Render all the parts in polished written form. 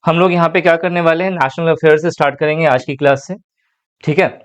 हम लोग यहाँ पे क्या करने वाले हैं, नेशनल अफेयर से स्टार्ट करेंगे आज की क्लास से। ठीक है,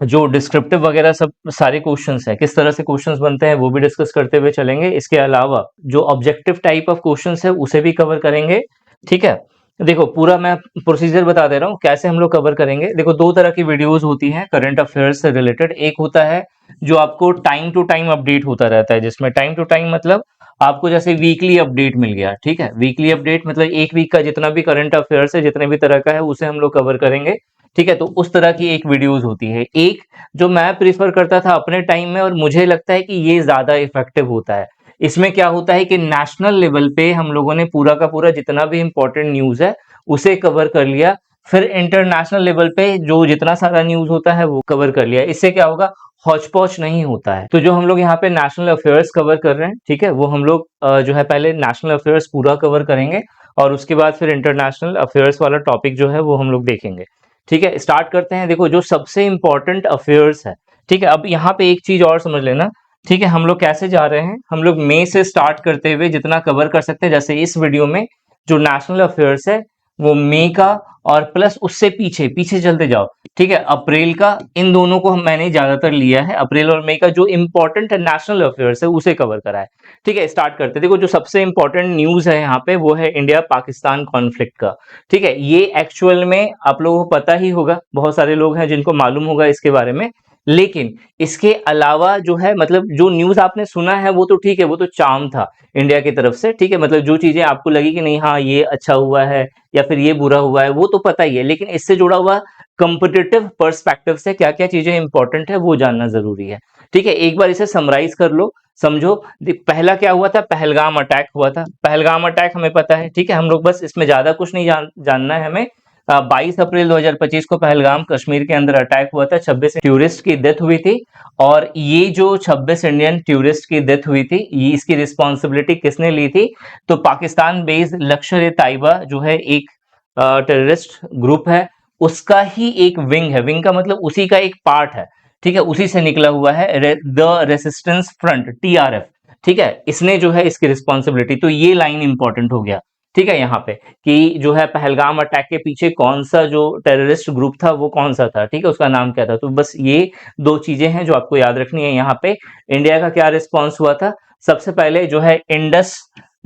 जो डिस्क्रिप्टिव वगैरह सब सारे क्वेश्चंस हैं, किस तरह से क्वेश्चंस बनते हैं वो भी डिस्कस करते हुए चलेंगे। इसके अलावा जो ऑब्जेक्टिव टाइप ऑफ क्वेश्चंस है उसे भी कवर करेंगे। ठीक है, देखो पूरा मैं प्रोसीजर बता दे रहा हूँ कैसे हम लोग कवर करेंगे। देखो दो तरह की वीडियोस होती हैं करंट अफेयर्स से रिलेटेड। एक होता है जो आपको टाइम टू टाइम अपडेट होता रहता है, जिसमें टाइम टू टाइम मतलब आपको जैसे वीकली अपडेट मिल गया। ठीक है, वीकली अपडेट मतलब एक वीक का जितना भी करंट अफेयर्स है, जितने भी तरह का है, उसे हम लोग कवर करेंगे। ठीक है, तो उस तरह की एक वीडियोस होती है। एक जो मैं प्रीफर करता था अपने टाइम में और मुझे लगता है कि ये ज्यादा इफेक्टिव होता है। इसमें क्या होता है कि नेशनल लेवल पे हम लोगों ने पूरा का पूरा जितना भी इंपॉर्टेंट न्यूज है उसे कवर कर लिया। फिर इंटरनेशनल लेवल पे जो जितना सारा न्यूज होता है वो कवर कर लिया। इससे क्या होगा, हौच पौच नहीं होता है। तो जो हम लोग यहाँ पे नेशनल अफेयर्स कवर कर रहे हैं, ठीक है, वो हम लोग जो है पहले नेशनल अफेयर्स पूरा कवर करेंगे और उसके बाद फिर इंटरनेशनल अफेयर्स वाला टॉपिक जो है वो हम लोग देखेंगे। ठीक है, स्टार्ट करते हैं। देखो जो सबसे इंपॉर्टेंट अफेयर्स है, ठीक है, अब यहाँ पे एक चीज और समझ लेना। ठीक है, हम लोग कैसे जा रहे हैं, हम लोग मई से स्टार्ट करते हुए जितना कवर कर सकते हैं, जैसे इस वीडियो में जो नेशनल अफेयर्स है वो मई का और प्लस उससे पीछे पीछे चलते जाओ। ठीक है, अप्रैल का, इन दोनों को मैंने ज्यादातर लिया है। अप्रैल और मई का जो इंपॉर्टेंट नेशनल अफेयर्स है उसे कवर करा है। ठीक है, स्टार्ट करते हैं। देखो जो सबसे इंपॉर्टेंट न्यूज है यहाँ पे वो है इंडिया पाकिस्तान कॉन्फ्लिक्ट का। ठीक है, ये एक्चुअल में आप लोगों को पता ही होगा, बहुत सारे लोग हैं जिनको मालूम होगा इसके बारे में। लेकिन इसके अलावा जो है मतलब जो न्यूज आपने सुना है वो तो ठीक है, वो तो चार्म था इंडिया की तरफ से। ठीक है, मतलब जो चीजें आपको लगी कि नहीं हाँ ये अच्छा हुआ है या फिर ये बुरा हुआ है वो तो पता ही है, लेकिन इससे जुड़ा हुआ कंपिटिटिव पर्सपेक्टिव से क्या क्या चीजें इंपॉर्टेंट है वो जानना जरूरी है। ठीक है, एक बार इसे समराइज कर लो, समझो। पहला क्या हुआ था, पहलगाम अटैक हुआ था। पहलगाम अटैक हमें पता है। ठीक है, हम लोग बस इसमें ज्यादा कुछ नहीं जानना है हमें। 22 अप्रैल 2025 को पहलगाम कश्मीर के अंदर अटैक हुआ था। 26 टूरिस्ट की डेथ हुई थी और ये जो 26 इंडियन टूरिस्ट की डेथ हुई थी ये इसकी रिस्पॉन्सिबिलिटी किसने ली थी, तो पाकिस्तान बेस्ड लश्कर ए तैयबा जो है एक टेररिस्ट ग्रुप है, उसका ही एक विंग है। विंग का मतलब उसी का एक पार्ट है। ठीक है, उसी से निकला हुआ है द रेसिस्टेंस फ्रंट, TRF। ठीक है, इसने जो है इसकी रिस्पॉन्सिबिलिटी, तो ये लाइन इंपॉर्टेंट हो गया। ठीक है, यहाँ पे कि जो है पहलगाम अटैक के पीछे कौन सा जो टेररिस्ट ग्रुप था वो कौन सा था, ठीक है, उसका नाम क्या था। तो बस ये दो चीजें हैं जो आपको याद रखनी है। यहाँ पे इंडिया का क्या रिस्पॉन्स हुआ था, सबसे पहले जो है इंडस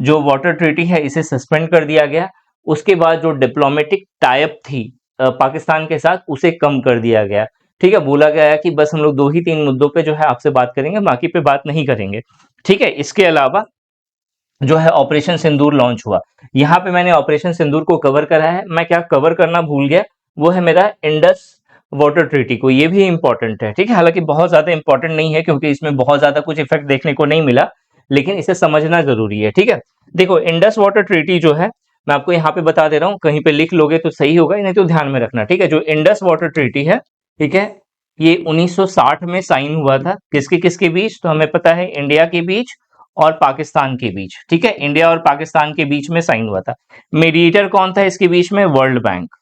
जो वाटर ट्रीटी है इसे सस्पेंड कर दिया गया। उसके बाद जो डिप्लोमेटिक टाइप थी पाकिस्तान के साथ उसे कम कर दिया गया। ठीक है, बोला गया है कि बस हम लोग दो ही तीन मुद्दों पे जो है आपसे बात करेंगे, बाकी पे बात नहीं करेंगे। ठीक है, इसके अलावा जो है ऑपरेशन सिंदूर लॉन्च हुआ। यहाँ पे मैंने ऑपरेशन सिंदूर को कवर करा है। मैं क्या कवर करना भूल गया, वो है मेरा इंडस वाटर ट्रीटी को, ये भी इंपॉर्टेंट है। ठीक है, हालांकि बहुत ज्यादा इंपॉर्टेंट नहीं है क्योंकि इसमें बहुत ज्यादा कुछ इफेक्ट देखने को नहीं मिला, लेकिन इसे समझना जरूरी है। ठीक है, देखो इंडस वाटर ट्रीटी जो है मैं आपको यहाँ पे बता दे रहा हूँ, कहीं पे लिख लोगे तो सही होगा, नहीं तो ध्यान में रखना। ठीक है, जो इंडस वाटर ट्रीटी है, ठीक है, ये 1960 में साइन हुआ था। किसके किसके बीच, तो हमें पता है इंडिया के बीच और पाकिस्तान के बीच। ठीक है, इंडिया और पाकिस्तान के बीच में साइन हुआ था। मीडिएटर कौन था इसके बीच में, वर्ल्ड बैंक।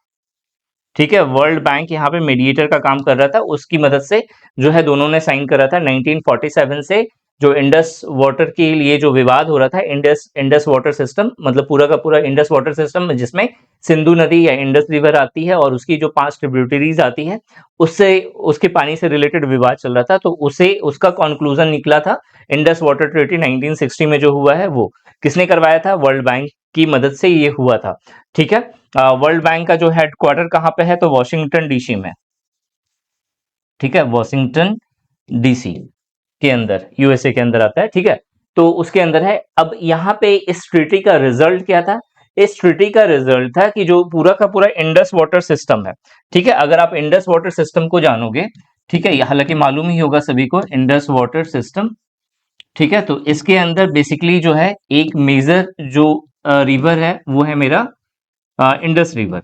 ठीक है, वर्ल्ड बैंक यहाँ पे मीडिएटर का काम कर रहा था, उसकी मदद से जो है दोनों ने साइन करा था 1947 से। जो इंडस वाटर के लिए जो विवाद हो रहा था, इंडस इंडस वाटर सिस्टम मतलब पूरा का पूरा इंडस वाटर सिस्टम जिसमें सिंधु नदी या इंडस रिवर आती है और उसकी जो 5 ट्रिब्यूटरीज आती है, उससे उसके पानी से रिलेटेड विवाद चल रहा था। तो उसे उसका कंक्लूजन निकला था इंडस वाटर ट्रीटी 1960 में जो हुआ है वो किसने करवाया था, वर्ल्ड बैंक की मदद से ये हुआ था। ठीक है, वर्ल्ड बैंक का जो हेडक्वार्टर कहाँ पे है, तो वॉशिंगटन डीसी में। ठीक है, वॉशिंगटन डीसी के अंदर, यूएसए के अंदर आता है। ठीक है, तो उसके अंदर है। अब यहाँ पे इस ट्रीटी का रिजल्ट क्या था, इस ट्रीटी का रिजल्ट था कि जो पूरा का पूरा इंडस वाटर सिस्टम है। ठीक है, अगर आप इंडस वाटर सिस्टम को जानोगे, ठीक है, हालांकि मालूम ही होगा सभी को इंडस वाटर सिस्टम। ठीक है, तो इसके अंदर बेसिकली जो है एक मेजर जो रिवर है वो है मेरा इंडस रिवर।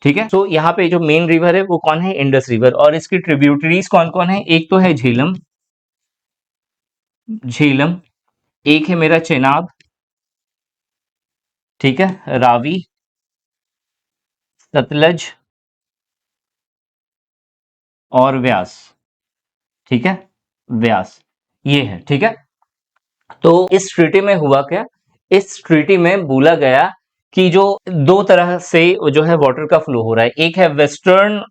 ठीक है, तो यहाँ पे जो मेन रिवर है वो कौन है, इंडस रिवर, और इसकी ट्रिब्यूटरीज कौन कौन है, एक तो है झेलम, झेलम, एक है मेरा चेनाब, ठीक है, रावी, सतलज और व्यास। ठीक है, व्यास, ये है। ठीक है, तो इस ट्रीटी में हुआ क्या, इस ट्रीटी में बोला गया कि जो दो तरह से जो है वाटर का फ्लो हो रहा है। एक है वेस्टर्न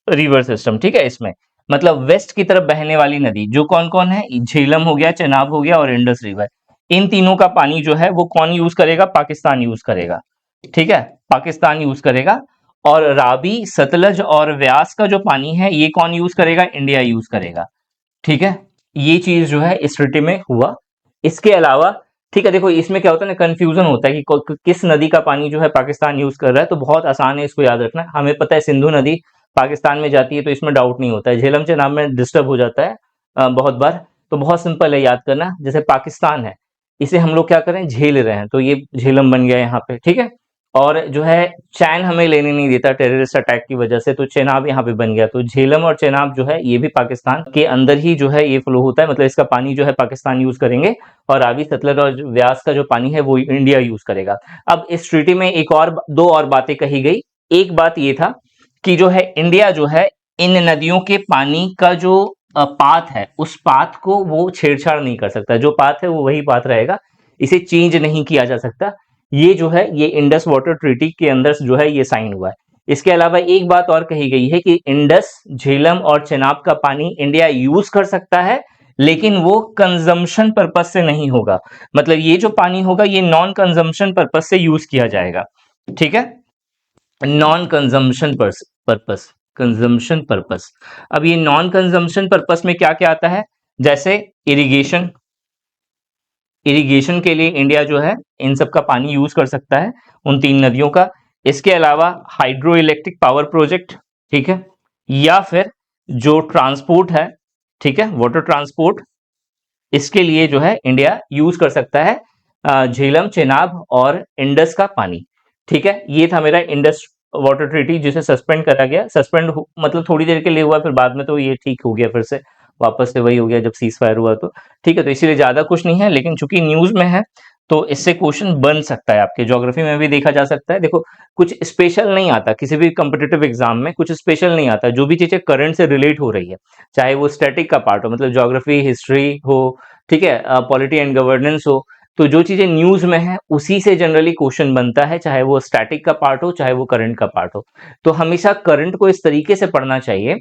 रिवर सिस्टम, ठीक है, इसमें मतलब वेस्ट की तरफ बहने वाली नदी जो कौन कौन है, झेलम हो गया, चेनाब हो गया और इंडस रिवर। इन तीनों का पानी जो है वो कौन यूज करेगा, पाकिस्तान यूज करेगा, ठीक है, पाकिस्तान यूज करेगा। और रावी, सतलज और व्यास का जो पानी है ये कौन यूज करेगा, इंडिया यूज करेगा, ठीक है। ये चीज जो है इस ट्रीटी में हुआ। इसके अलावा, ठीक है, देखो इसमें क्या होता है ना, कंफ्यूजन होता है कि किस नदी का पानी जो है पाकिस्तान यूज कर रहा है, तो बहुत आसान है इसको याद रखना। हमें पता है सिंधु नदी पाकिस्तान में जाती है, तो इसमें डाउट नहीं होता है। झेलम चेनाब में डिस्टर्ब हो जाता है बहुत बार, तो बहुत सिंपल है याद करना। जैसे पाकिस्तान है, इसे हम लोग क्या करें, झेल रहे हैं, तो ये झेलम बन गया यहाँ पे, ठीक है। और जो है चैन हमें लेने नहीं देता टेररिस्ट अटैक की वजह से, तो चेनाब यहाँ पे बन गया। तो झेलम और चेनाब जो है ये भी पाकिस्तान के अंदर ही जो है ये फ्लो होता है, मतलब इसका पानी जो है पाकिस्तान यूज करेंगे। और रावी, सतलज और व्यास का जो पानी है वो इंडिया यूज करेगा। अब इस ट्रीटी में एक और दो और बातें कही गई। एक बात ये था कि जो है इंडिया जो है इन नदियों के पानी का जो पाथ है, उस पाथ को वो छेड़छाड़ नहीं कर सकता। जो पाथ है वो वही पाथ रहेगा, इसे चेंज नहीं किया जा सकता। ये जो है ये इंडस वाटर ट्रीटी के अंदर जो है ये साइन हुआ है। इसके अलावा एक बात और कही गई है कि इंडस, झेलम और चेनाब का पानी इंडिया यूज कर सकता है, लेकिन वो कंजम्पशन पर्पस से नहीं होगा। मतलब ये जो पानी होगा ये नॉन कंजम्पशन पर्पस से यूज किया जाएगा, ठीक है, non consumption purpose, consumption purpose. अब ये नॉन कंजम्पशन पर्पस में क्या क्या आता है, जैसे इरिगेशन, इरिगेशन के लिए इंडिया जो है इन सब का पानी यूज कर सकता है, उन तीन नदियों का। इसके अलावा हाइड्रो इलेक्ट्रिक पावर प्रोजेक्ट, ठीक है, या फिर जो ट्रांसपोर्ट है, ठीक है, वाटर ट्रांसपोर्ट, इसके लिए जो है इंडिया यूज कर सकता है झेलम, चेनाब और इंडस का पानी, ठीक है। ये था मेरा इंडस वाटर ट्रीटी जिसे सस्पेंड करा गया। सस्पेंड मतलब थोड़ी देर के लिए हुआ, फिर बाद में तो ये ठीक हो गया, फिर से वापस से वही हो गया जब सीज फायर हुआ, तो ठीक है। तो इसीलिए ज्यादा कुछ नहीं है, लेकिन चूंकि न्यूज में है तो इससे क्वेश्चन बन सकता है, आपके ज्योग्राफी में भी देखा जा सकता है। देखो कुछ स्पेशल नहीं आता किसी भी कॉम्पिटिटिव एग्जाम में, कुछ स्पेशल नहीं आता, जो भी चीजें करंट से रिलेट हो रही है, चाहे वो स्टैटिक का पार्ट हो, मतलब ज्योग्राफी, हिस्ट्री हो, ठीक है, पॉलिटी एंड गवर्नेंस हो, तो जो चीजें न्यूज में है उसी से जनरली क्वेश्चन बनता है, चाहे वो स्टैटिक का पार्ट हो चाहे वो करंट का पार्ट हो। तो हमेशा करंट को इस तरीके से पढ़ना चाहिए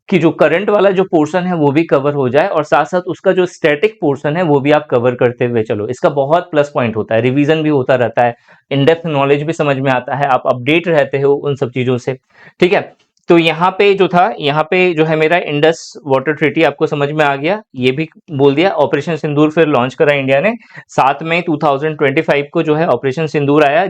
कि जो करंट वाला जो पोर्शन है वो भी कवर हो जाए, और साथ साथ उसका जो स्टैटिक पोर्शन है वो भी आप कवर करते हुए चलो। इसका बहुत प्लस पॉइंट होता है, रिवीजन भी होता रहता है, इन डेप्थ नॉलेज भी समझ में आता है, आप अपडेट रहते हो उन सब चीजों से, ठीक है। तो यहाँ पे जो था, यहाँ पे जो है मेरा इंडस वाटर ट्रीटी आपको समझ में आ गया, ये भी बोल दिया। ऑपरेशन सिंदूर फिर लॉन्च करा इंडिया ने 7 मई 2025 को, जो है ऑपरेशन सिंदूर आया,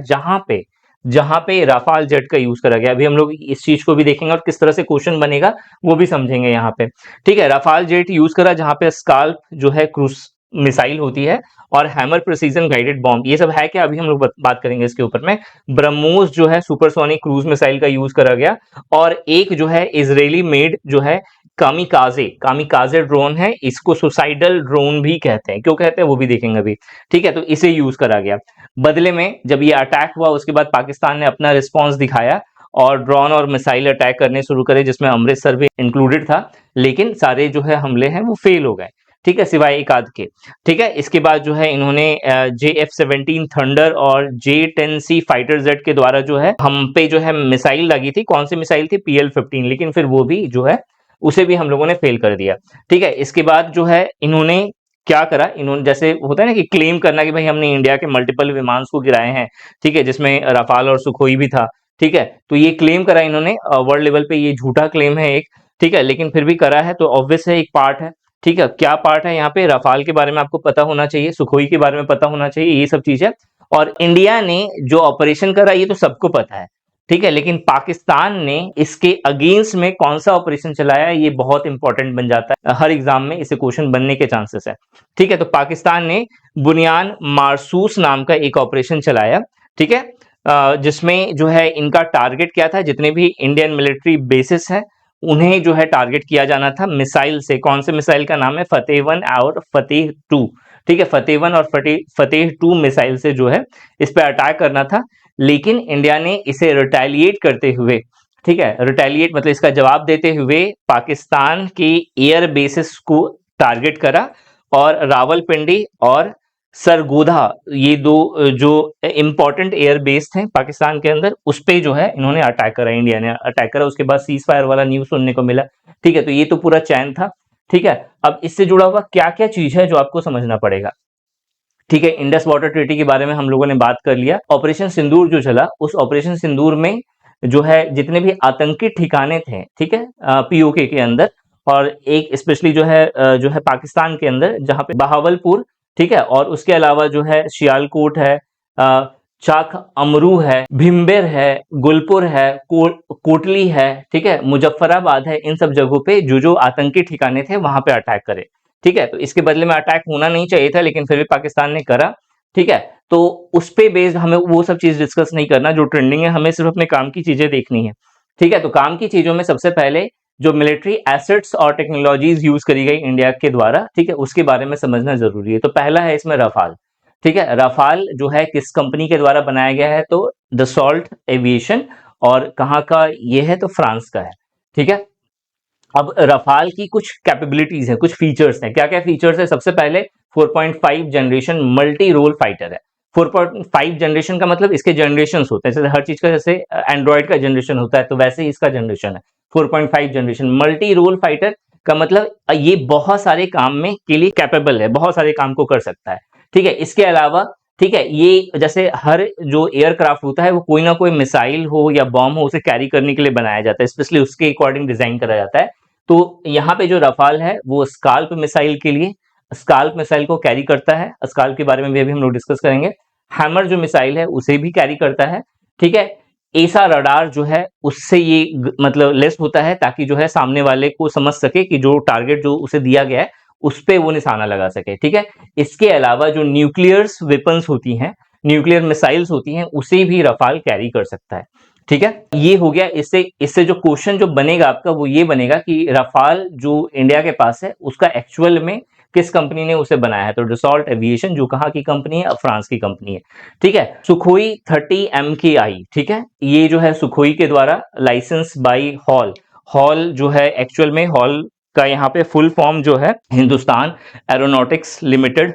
जहां पे राफाल जेट का यूज करा गया। अभी हम लोग इस चीज को भी देखेंगे और किस तरह से क्वेश्चन बनेगा वो भी समझेंगे यहाँ पे, ठीक है। राफाल जेट यूज करा जहां पे स्काल्प जो है क्रूज मिसाइल होती है, और हैमर प्रिसीजन गाइडेड बॉम्ब, ये सब है क्या, अभी हम लोग बात करेंगे इसके ऊपर में। ब्रह्मोस जो है सुपरसोनिक क्रूज मिसाइल का यूज करा गया, और एक जो है इजरायली मेड जो है कामिकाजे, कामिकाजे ड्रोन है, इसको सुसाइडल ड्रोन भी कहते हैं। क्यों कहते हैं वो भी देखेंगे अभी, ठीक है। तो इसे यूज करा गया। बदले में जब ये अटैक हुआ उसके बाद पाकिस्तान ने अपना रिस्पॉन्स दिखाया और ड्रोन और मिसाइल अटैक करने शुरू करे, जिसमें अमृतसर भी इंक्लूडेड था, लेकिन सारे जो है हमले हैं वो फेल हो गए, ठीक है, सिवाय एक आध के, ठीक है। इसके बाद जो है इन्होंने JF-17 थंडर और J-10C फाइटर जेट के द्वारा जो है हम पे जो है मिसाइल लगी थी। कौन सी मिसाइल थी, PL-15, लेकिन फिर वो भी जो है उसे भी हम लोगों ने फेल कर दिया, ठीक है। इसके बाद जो है इन्होंने क्या करा, इन्होंने जैसे होता है ना कि क्लेम करना कि भाई हमने इंडिया के मल्टीपल विमान को गिराए हैं, ठीक है, जिसमें राफाल और सुखोई भी था, ठीक है। तो ये क्लेम करा इन्होंने वर्ल्ड लेवल पे, ये झूठा क्लेम है एक, ठीक है, लेकिन फिर भी करा है, तो ऑब्वियस है एक पार्ट है, ठीक है। क्या पार्ट है यहाँ पे, राफाल के बारे में आपको पता होना चाहिए, सुखोई के बारे में पता होना चाहिए, ये सब चीज है। और इंडिया ने जो ऑपरेशन करा ये तो सबको पता है, ठीक है, लेकिन पाकिस्तान ने इसके अगेंस्ट में कौन सा ऑपरेशन चलाया ये बहुत इंपॉर्टेंट बन जाता है, हर एग्जाम में इसे क्वेश्चन बनने के चांसेस है, ठीक है। तो पाकिस्तान ने बुनियान मारसूस नाम का एक ऑपरेशन चलाया, ठीक है, जिसमें जो है इनका टारगेट क्या था, जितने भी इंडियन मिलिट्री बेसिस है उन्हें जो है टारगेट किया जाना था मिसाइल से। कौन से मिसाइल का नाम है, फतेह 1 और फतेह 2, ठीक है, फतेह 1 और फतेह 2 मिसाइल से जो है इस पे अटैक करना था। लेकिन इंडिया ने इसे रिटेलिएट करते हुए, ठीक है, रिटेलिएट मतलब इसका जवाब देते हुए पाकिस्तान के एयर बेसिस को टारगेट करा, और रावलपिंडी और सरगोधा, ये दो जो इंपॉर्टेंट एयर बेस थे पाकिस्तान के अंदर, उस पे जो है इन्होंने अटैक करा, इंडिया ने अटैक करा। उसके बाद सीज फायर वाला न्यूज सुनने को मिला। ठीक है, तो ये तो पूरा चैन था। ठीक है, अब इससे जुड़ा हुआ क्या क्या चीज है जो आपको समझना पड़ेगा। ठीक है, इंडस वाटर ट्रीटी के बारे में हम लोगों ने बात कर लिया। ऑपरेशन सिंदूर जो चला, उस ऑपरेशन सिंदूर में जो है जितने भी आतंकी ठिकाने थे, ठीक है, पीओके के अंदर, और एक स्पेशली जो है पाकिस्तान के अंदर, जहां पे बहावलपुर, ठीक है, और उसके अलावा जो है सियालकोट है, चाक अमरू है, भिम्बेर है, गुलपुर है, कोटली है, ठीक है, मुजफ्फराबाद है। इन सब जगहों पे जो आतंकी ठिकाने थे वहां पे अटैक करे। ठीक है, तो इसके बदले में अटैक होना नहीं चाहिए था, लेकिन फिर भी पाकिस्तान ने करा। ठीक है, तो उस पे बेस्ड हमें वो सब चीज डिस्कस नहीं करना जो ट्रेंडिंग है, हमें सिर्फ अपने काम की चीजें देखनी है। ठीक है, तो काम की चीजों में सबसे पहले जो मिलिट्री एसेट्स और टेक्नोलॉजीज यूज करी गई इंडिया के द्वारा, ठीक है, उसके बारे में समझना जरूरी है। तो पहला है इसमें रफाल। ठीक है, रफाल जो है किस कंपनी के द्वारा बनाया गया है, तो दसॉल्ट एविएशन, और कहाँ का ये है, तो फ्रांस का है। ठीक है, अब रफाल की कुछ कैपेबिलिटीज है, कुछ फीचर्स हैं। क्या क्या फीचर्स है? सबसे पहले 4.5 जनरेशन मल्टी रोल फाइटर है। 4.5 जनरेशन का मतलब इसके जनरेशन होते हैं, जैसे हर चीज का, जैसे एंड्रॉइड का जनरेशन होता है, तो वैसे ही इसका जनरेशन है 4.5 जनरेशन। मल्टी रोल फाइटर का मतलब ये बहुत सारे काम में के लिए कैपेबल है, बहुत सारे काम को कर सकता है। ठीक है, इसके अलावा, ठीक है, ये जैसे हर जो एयरक्राफ्ट होता है वो कोई ना कोई मिसाइल हो या बॉम्ब हो, उसे कैरी करने के लिए बनाया जाता है, स्पेशली उसके अकॉर्डिंग डिजाइन करा जाता है। तो यहाँ पे जो रफाल है वो स्काल्प मिसाइल के लिए, स्काल्प मिसाइल को कैरी करता है। स्काल्प के बारे में भी अभी हम लोग डिस्कस करेंगे। हैमर जो मिसाइल है उसे भी कैरी करता है। ठीक है, एसा रडार जो है उससे ये मतलब लेस होता है, ताकि जो है सामने वाले को समझ सके कि जो टारगेट जो उसे दिया गया है उस पे वो निशाना लगा सके। ठीक है, इसके अलावा जो न्यूक्लियर वेपन्स होती हैं, न्यूक्लियर मिसाइल्स होती हैं, उसे भी रफाल कैरी कर सकता है। ठीक है, ये हो गया। इससे इससे जो क्वेश्चन जो बनेगा आपका वो ये बनेगा कि रफाल जो इंडिया के पास है उसका एक्चुअल में किस कंपनी ने उसे बनाया है, तो डसॉल्ट एविएशन जो कहाँ की कंपनी है, फ्रांस की कंपनी है। ठीक है, सुखोई 30 MKI, ठीक है, ये जो है सुखोई के द्वारा लाइसेंस बाई हॉल। हॉल जो है एक्चुअल में, हॉल का यहाँ पे फुल फॉर्म जो है हिंदुस्तान एरोनॉटिक्स लिमिटेड।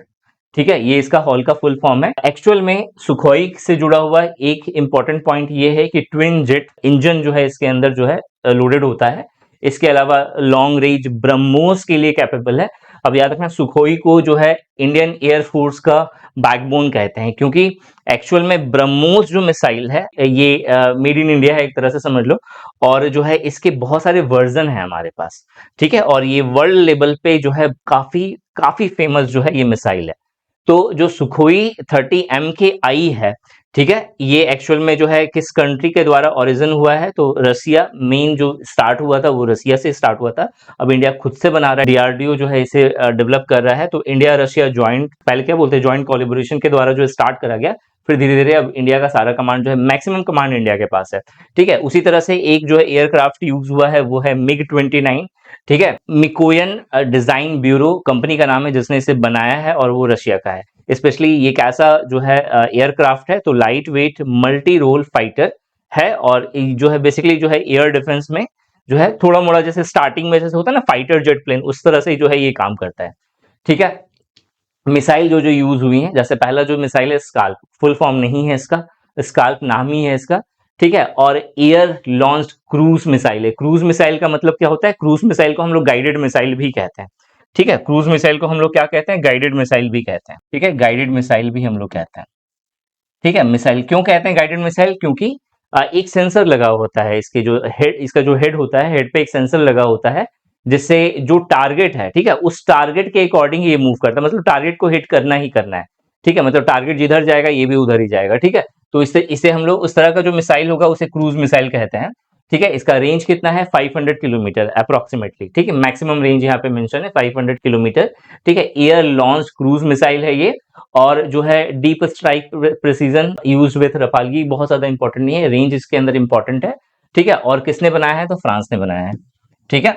ठीक है, ये इसका हॉल का फुल फॉर्म है। एक्चुअल में सुखोई से जुड़ा हुआ एक इंपॉर्टेंट पॉइंट ये है कि ट्विन जेट इंजन जो है इसके अंदर जो है लोडेड होता है। इसके अलावा लॉन्ग रेंज ब्रह्मोस के लिए कैपेबल है। अब याद रखना, सुखोई को जो है इंडियन एयरफोर्स का बैकबोन कहते हैं, क्योंकि एक्चुअल में ब्रह्मोस जो मिसाइल है ये मेड इन इंडिया है एक तरह से समझ लो, और जो है इसके बहुत सारे वर्जन है हमारे पास। ठीक है, और ये वर्ल्ड लेवल पे जो है काफी काफी फेमस जो है ये मिसाइल है। तो जो सुखोई 30 MKI है, ठीक है, ये एक्चुअल में जो है किस कंट्री के द्वारा ओरिजिन हुआ है, तो रसिया, मेन जो स्टार्ट हुआ था वो रसिया से स्टार्ट हुआ था। अब इंडिया खुद से बना रहा है, डीआरडीओ जो है इसे डेवलप कर रहा है। तो इंडिया रशिया ज्वाइंट, पहले क्या बोलते हैं, ज्वाइंट कोलिब्रेशन के द्वारा जो स्टार्ट करा गया, फिर धीरे धीरे अब इंडिया का सारा कमांड जो है, मैक्सिमम कमांड इंडिया के पास है। ठीक है, उसी तरह से एक जो है एयरक्राफ्ट यूज हुआ है वो है MiG-29। ठीक है, मिकोयन डिजाइन ब्यूरो कंपनी का नाम है जिसने इसे बनाया है, और वो रशिया का है। स्पेशली ये कैसा जो है एयरक्राफ्ट है, तो light weight multi role fighter है, और जो है बेसिकली जो है एयर डिफेंस में जो है थोड़ा मोड़ा जैसे स्टार्टिंग में जैसे होता है ना फाइटर जेट प्लेन, उस तरह से जो है ये काम करता है। ठीक है, मिसाइल जो जो यूज हुई है, जैसे पहला जो मिसाइल है स्काल्प, फुल फॉर्म नहीं है इसका, स्काल्प नाम ही है इसका। ठीक है, और एयर लॉन्च्ड क्रूज मिसाइल है। क्रूज मिसाइल का मतलब क्या होता है, क्रूज मिसाइल को हम लोग गाइडेड मिसाइल भी कहते हैं। ठीक है, क्रूज मिसाइल को हम लोग क्या कहते हैं, गाइडेड मिसाइल भी कहते हैं। ठीक है, गाइडेड मिसाइल भी हम लोग कहते हैं। ठीक है, मिसाइल क्यों कहते हैं गाइडेड मिसाइल, क्योंकि एक सेंसर लगा होता है, इसके जो हेड, इसका जो हेड होता है, हेड पे एक सेंसर लगा होता है, जिससे जो टारगेट है, ठीक है, उस टारगेट के अकॉर्डिंग ये मूव करता है, मतलब टारगेट को हिट करना ही करना है। ठीक है, मतलब टारगेट जिधर जाएगा ये भी उधर ही जाएगा। ठीक है, तो इससे इसे हम लोग उस तरह का जो मिसाइल होगा उसे क्रूज मिसाइल कहते हैं। ठीक है, इसका रेंज कितना है, 500 किलोमीटर अप्रोक्सीमेटली। ठीक है, मैक्सिमम रेंज यहाँ पे मेंशन है 500 किलोमीटर। ठीक है, एयर लॉन्च क्रूज मिसाइल है ये, और जो है deep strike precision use with Rafale. ये बहुत ज्यादा इंपॉर्टेंट नहीं है, रेंज इसके अंदर इंपॉर्टेंट है। ठीक है, और किसने बनाया है, तो फ्रांस ने बनाया है। ठीक है,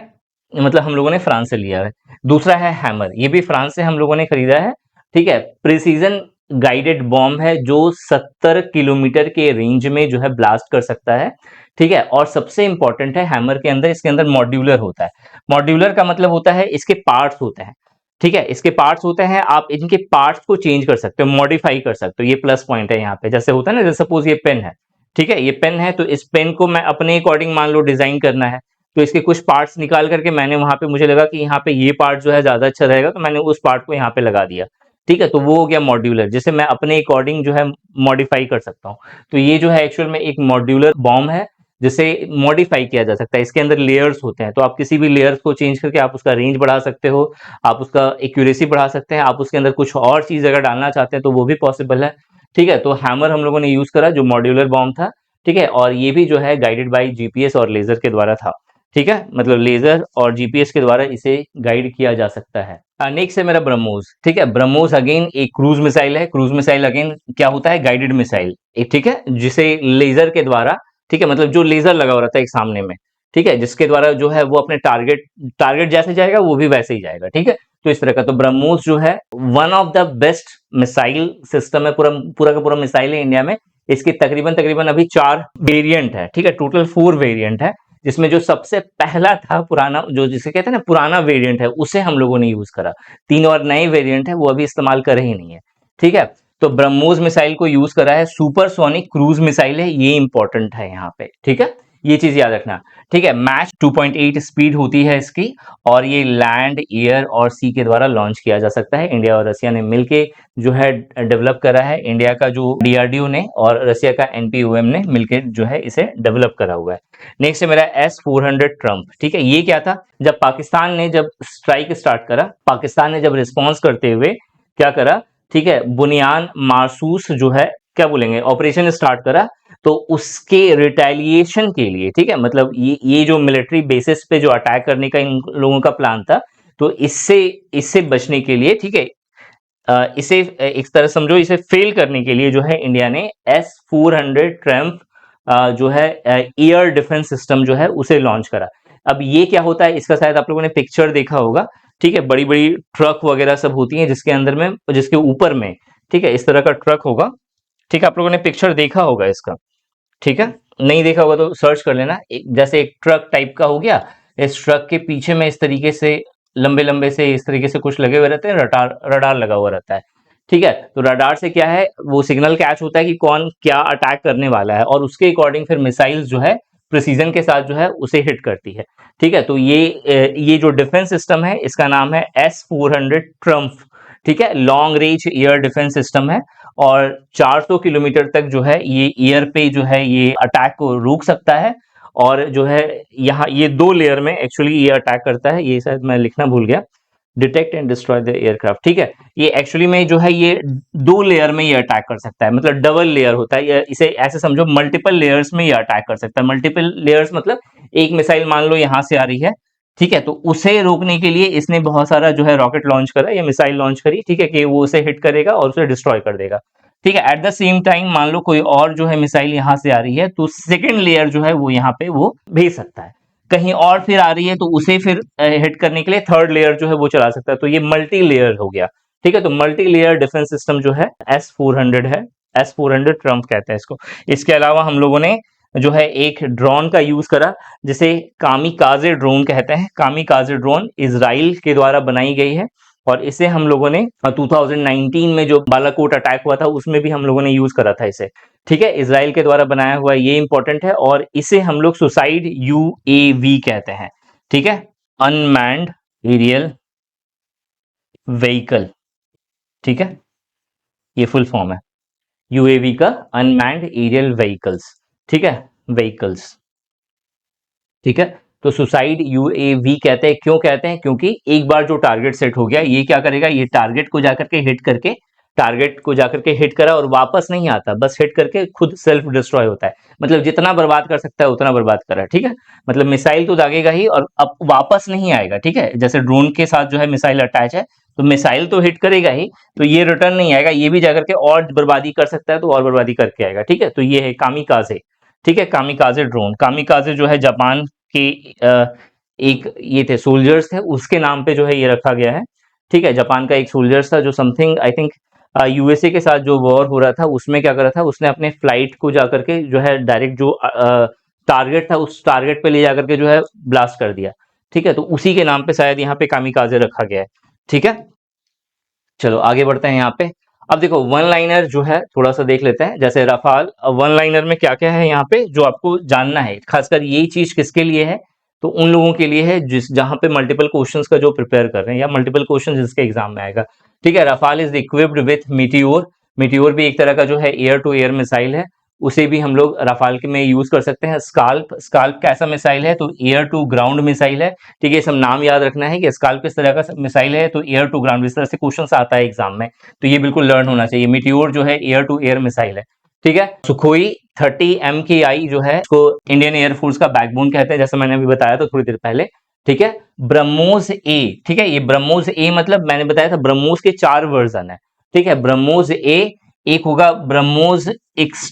मतलब हम लोगों ने फ्रांस से लिया है। दूसरा है हैमर, ये भी फ्रांस से हम लोगों ने खरीदा है। ठीक है, प्रिसीजन गाइडेड बॉम्ब है जो 70 किलोमीटर के रेंज में जो है ब्लास्ट कर सकता है। ठीक है, और सबसे इंपॉर्टेंट है हैमर के अंदर, इसके अंदर मॉड्यूलर होता है। मॉड्यूलर का मतलब होता है इसके पार्ट्स होते हैं। ठीक है, इसके पार्ट्स होते हैं, आप इनके पार्ट्स को चेंज कर सकते हो, मॉडिफाई कर सकते हो, ये प्लस पॉइंट है यहाँ पे। जैसे होता है ना, जैसे सपोज ये पेन है, ठीक है, ये पेन है, तो इस पेन को मैं अपने अकॉर्डिंग मान लो डिजाइन करना है, तो इसके कुछ पार्ट्स निकाल करके मैंने वहां पे, मुझे लगा कि यहाँ पे ये पार्ट जो है ज्यादा अच्छा रहेगा, तो मैंने उस पार्ट को यहाँ पे लगा दिया। ठीक है, तो वो हो गया मॉड्यूलर, जिसे मैं अपने अकॉर्डिंग जो है मॉडिफाई कर सकता हूँ। तो ये जो है एक्चुअल में एक मॉड्यूलर बॉम्ब है, जिसे मॉडिफाई किया जा सकता है। इसके अंदर लेयर्स होते हैं, तो आप किसी भी लेयर्स को चेंज करके आप उसका रेंज बढ़ा सकते हो, आप उसका एक्यूरेसी बढ़ा सकते हैं, आप उसके अंदर कुछ और चीज अगर डालना चाहते हैं तो वो भी पॉसिबल है। ठीक है, तो हैमर हम लोगों ने यूज करा जो मॉड्यूलर बॉम्ब था। ठीक है, और ये भी जो है गाइडेड बाय जीपीएस और लेजर के द्वारा था। ठीक है, मतलब लेजर और जीपीएस के द्वारा इसे गाइड किया जा सकता है। नेक्स्ट है मेरा ब्रह्मोस। ठीक है, ब्रह्मोस अगेन एक क्रूज मिसाइल है। क्रूज मिसाइल अगेन क्या होता है, गाइडेड मिसाइल, ठीक है, जिसे लेजर के द्वारा, ठीक है, मतलब जो लेजर लगा हो रहता है एक सामने में, ठीक है, जिसके द्वारा जो है वो अपने टारगेट टारगेट जैसे जाएगा वो भी वैसे ही जाएगा। ठीक है, तो इस तरह का, तो ब्रह्मोस जो है one of the best missile system है, पूरा पूरा का पूरा मिसाइल है इंडिया में। इसके तकरीबन तकरीबन अभी 4 वेरिएंट है। ठीक है, टोटल 4 वेरिएंट है, जिसमें जो सबसे पहला था पुराना, जो जिसे कहते हैं ना पुराना वेरिएंट है, उसे हम लोगों ने यूज करा। 3 और नए वेरिएंट है वो अभी इस्तेमाल कर ही नहीं है। ठीक है, तो ब्रह्मोस मिसाइल को यूज करा है, सुपरसोनिक क्रूज मिसाइल है, ये इंपॉर्टेंट है यहाँ पे। ठीक है, ये चीज याद रखना। ठीक है, मैच 2.8 स्पीड होती है इसकी, और ये लैंड, एयर और सी के द्वारा लॉन्च किया जा सकता है। इंडिया और रसिया ने मिलके जो है डेवलप करा है, इंडिया का जो डीआरडीओ ने और रसिया का एनपीओएम ने मिलकर जो है इसे डेवलप करा हुआ है। नेक्स्ट है मेरा S-400 ट्रम्प। ठीक है, ये क्या था, जब पाकिस्तान ने जब स्ट्राइक स्टार्ट करा, पाकिस्तान ने जब रिस्पॉन्स करते हुए क्या करा, ठीक है, बुनियान मारसूस जो है, क्या बोलेंगे, ऑपरेशन स्टार्ट करा, तो उसके रिटेलिएशन के लिए, ठीक है, मतलब ये जो मिलिट्री बेसिस पे जो अटैक करने का इन लोगों का प्लान था, तो इससे इससे बचने के लिए, ठीक है, इसे एक तरह समझो, इसे फेल करने के लिए जो है इंडिया ने S-400 ट्रम्प जो है एयर डिफेंस सिस्टम जो है उसे लॉन्च करा। अब ये क्या होता है, इसका शायद आप लोगों ने पिक्चर देखा होगा। ठीक है, बड़ी बड़ी ट्रक वगैरह सब होती हैं जिसके अंदर में, जिसके ऊपर में, ठीक है, इस तरह का ट्रक होगा। ठीक है, आप लोगों ने पिक्चर देखा होगा इसका। ठीक है, नहीं देखा होगा तो सर्च कर लेना। जैसे एक ट्रक टाइप का हो गया, इस ट्रक के पीछे में इस तरीके से लंबे लंबे से इस तरीके से कुछ लगे हुए रहते हैं, रडार रडार लगा हुआ रहता है। ठीक है, तो रडार से क्या है, वो सिग्नल कैच होता है कि कौन क्या अटैक करने वाला है, और उसके अकॉर्डिंग फिर मिसाइल्स जो है प्रिसीजन के साथ जो है उसे हिट करती है। ठीक है, तो ये जो डिफेंस सिस्टम है इसका नाम है S-400 ट्रम्प। ठीक है, long range air defence system है, और 400 किलोमीटर तक जो है ये एयर पे जो है ये अटैक को रोक सकता है। और जो है यहाँ ये 2 लेयर में एक्चुअली ये अटैक करता है, ये शायद मैं लिखना भूल गया, detect and destroy the aircraft. ठीक है, ये एक्चुअली में जो है ये 2 लेयर में ये अटैक कर सकता है, मतलब डबल लेयर होता है, इसे ऐसे समझो मल्टीपल लेयर्स में ये अटैक कर सकता है। मल्टीपल लेयर्स मतलब एक मिसाइल मान लो यहाँ से आ रही है, ठीक है, तो उसे रोकने के लिए इसने बहुत सारा जो है रॉकेट लॉन्च करा, ये मिसाइल लॉन्च करी, ठीक है, कि वो उसे हिट करेगा और उसे डिस्ट्रॉय कर देगा। ठीक है, एट द सेम टाइम मान लो कोई और जो है मिसाइल यहाँ से आ रही है, तो सेकेंड लेयर जो है वो यहाँ पे वो भेज सकता है। कहीं और फिर आ रही है तो उसे फिर हिट करने के लिए थर्ड लेयर जो है वो चला सकता है, तो ये मल्टी लेयर हो गया। ठीक है, तो मल्टी लेयर डिफेंस सिस्टम जो है S-400 है, S-400 ट्रम्प कहते हैं इसको। इसके अलावा हम लोगों ने जो है एक ड्रोन का यूज करा, जिसे कामिकाजे ड्रोन कहते हैं। कामिकाजे ड्रोन इजराइल के द्वारा बनाई गई है, और इसे हम लोगों ने 2019 में जो बालाकोट अटैक हुआ था उसमें भी हम लोगों ने यूज करा था इसे। ठीक है, इजराइल के द्वारा बनाया हुआ ये इंपॉर्टेंट है, और इसे हम लोग सुसाइड यूएवी कहते हैं। ठीक है, अनमैन्ड एरियल व्हीकल। ठीक है, ये फुल फॉर्म है यूएवी का, अनमैन्ड एरियल व्हीकल्स। ठीक है, व्हीकल्स। ठीक है, तो सुसाइड यूएवी कहते हैं, क्यों कहते हैं, क्योंकि एक बार जो टारगेट सेट हो गया, ये क्या करेगा, ये टारगेट को जाकर के हिट करके, टारगेट को जाकर के हिट करा और वापस नहीं आता, बस हिट करके खुद सेल्फ डिस्ट्रॉय होता है। मतलब जितना बर्बाद कर सकता है उतना बर्बाद करा। ठीक है, मतलब मिसाइल तो दागेगा ही और अब वापस नहीं आएगा। ठीक है, जैसे ड्रोन के साथ जो है मिसाइल अटैच है, तो मिसाइल तो हिट करेगा ही, तो ये रिटर्न नहीं आएगा, ये भी जाकर के और बर्बादी कर सकता है, तो और बर्बादी करके आएगा। ठीक है, तो ये है कामिकाजे। ठीक है, कामिकाजे ड्रोन। कामिकाजे जो है जापान के एक ये थे सोल्जर्स थे, उसके नाम पे जो है ये रखा गया है। ठीक है, जापान का एक सोल्जर्स था जो समथिंग आई थिंक यूएसए के साथ जो वॉर हो रहा था उसमें क्या करा था, उसने अपने फ्लाइट को जाकर के जो है डायरेक्ट जो टारगेट था उस टारगेट पे ले जाकर के जो है ब्लास्ट कर दिया। ठीक है, तो उसी के नाम पे शायद यहाँ पे कामिकाजे रखा गया है। ठीक है, चलो आगे बढ़ते हैं यहाँ पे। अब देखो वन लाइनर जो है थोड़ा सा देख लेते हैं, जैसे रफाल वन लाइनर में क्या क्या है यहाँ पे जो आपको जानना है, खासकर यही चीज किसके लिए है, तो उन लोगों के लिए है जिस जहां पे मल्टीपल क्वेश्चंस का जो प्रिपेयर कर रहे हैं या मल्टीपल क्वेश्चन जिसके एग्जाम में आएगा। ठीक है, Rafale is equipped with meteor. Meteor भी एक तरह का जो है एयर टू एयर मिसाइल है, उसे भी हम लोग रफाल के में यूज कर सकते हैं। स्काल्प, स्काल्प कैसा मिसाइल है, तो एयर टू ग्राउंड मिसाइल है। ठीक है, सब नाम याद रखना है कि स्काल्प किस तरह का मिसाइल है, तो एयर टू ग्राउंड, इस तरह से क्वेश्चन आता है एग्जाम में, तो ये बिल्कुल लर्न होना चाहिए। मीटियोर जो है एयर टू एयर मिसाइल है। ठीक है, सुखोई 30 MKI जो है उसको इंडियन एयरफोर्स का बैकबोन कहते हैं, जैसे मैंने अभी बताया था थोड़ी देर पहले। ठीक है, ब्रह्मोस ए, ठीक है, ये ब्रह्मोस ए मतलब मैंने बताया था ब्रह्मोस के 4 वर्जन है। ठीक है, ब्रह्मोस ए, एक होगा ब्रह्मोस एक्स,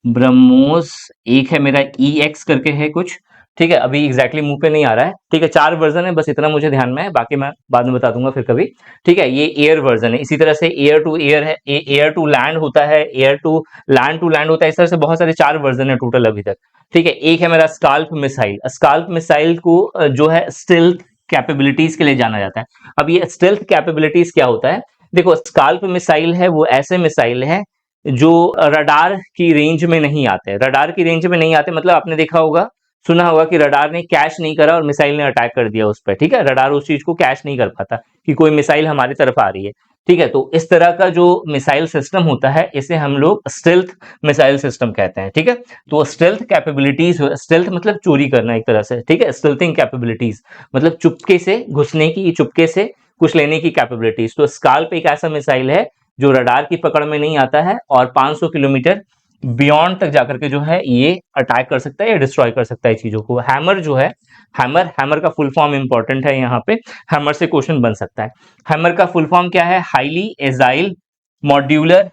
ब्रह्मोस, एक है मेरा EX करके है कुछ। ठीक है, अभी एग्जैक्टली मुंह पे नहीं आ रहा है। ठीक है, 4 वर्जन है, बस इतना मुझे ध्यान में है, बाकी मैं बाद में बता दूंगा फिर कभी। ठीक है, ये एयर वर्जन है। इसी तरह से एयर टू एयर है, एयर टू लैंड होता है, एयर टू लैंड होता है, इस तरह से बहुत सारे 4 वर्जन है टोटल अभी तक। ठीक है, एक है मेरा स्काल्प मिसाइल। स्काल्प मिसाइल को जो है स्टिल्थ कैपेबिलिटीज के लिए जाना जाता है। अब ये स्टिल्थ कैपेबिलिटीज क्या होता है, देखो स्काल्प मिसाइल है वो ऐसे मिसाइल है जो रडार की रेंज में नहीं आते। रडार की रेंज में नहीं आते मतलब आपने देखा होगा, सुना होगा कि रडार ने कैच नहीं करा और मिसाइल ने अटैक कर दिया उस पर। ठीक है, रडार उस चीज को कैच नहीं कर पाता कि कोई मिसाइल हमारी तरफ आ रही है। ठीक है, तो इस तरह का जो मिसाइल सिस्टम होता है इसे हम लोग स्टेल्थ मिसाइल सिस्टम कहते हैं। ठीक है, तो स्टेल्थ कैपेबिलिटीज, स्टेल्थ मतलब चोरी करना एक तरह से। ठीक है, स्टेल्थिंग कैपेबिलिटीज मतलब चुपके से घुसने की, चुपके से कुछ लेने की कैपेबिलिटीज। तो स्काल्प एक ऐसा मिसाइल है जो रडार की पकड़ में नहीं आता है और 500 किलोमीटर बियॉन्ड तक जाकर के जो है ये अटैक कर सकता है या डिस्ट्रॉय कर सकता है चीजों को। हैमर जो है, हैमर, हैमर का फुल फॉर्म इंपॉर्टेंट है यहाँ पे, हैमर से क्वेश्चन बन सकता है। हैमर का फुल फॉर्म क्या है, highly agile modular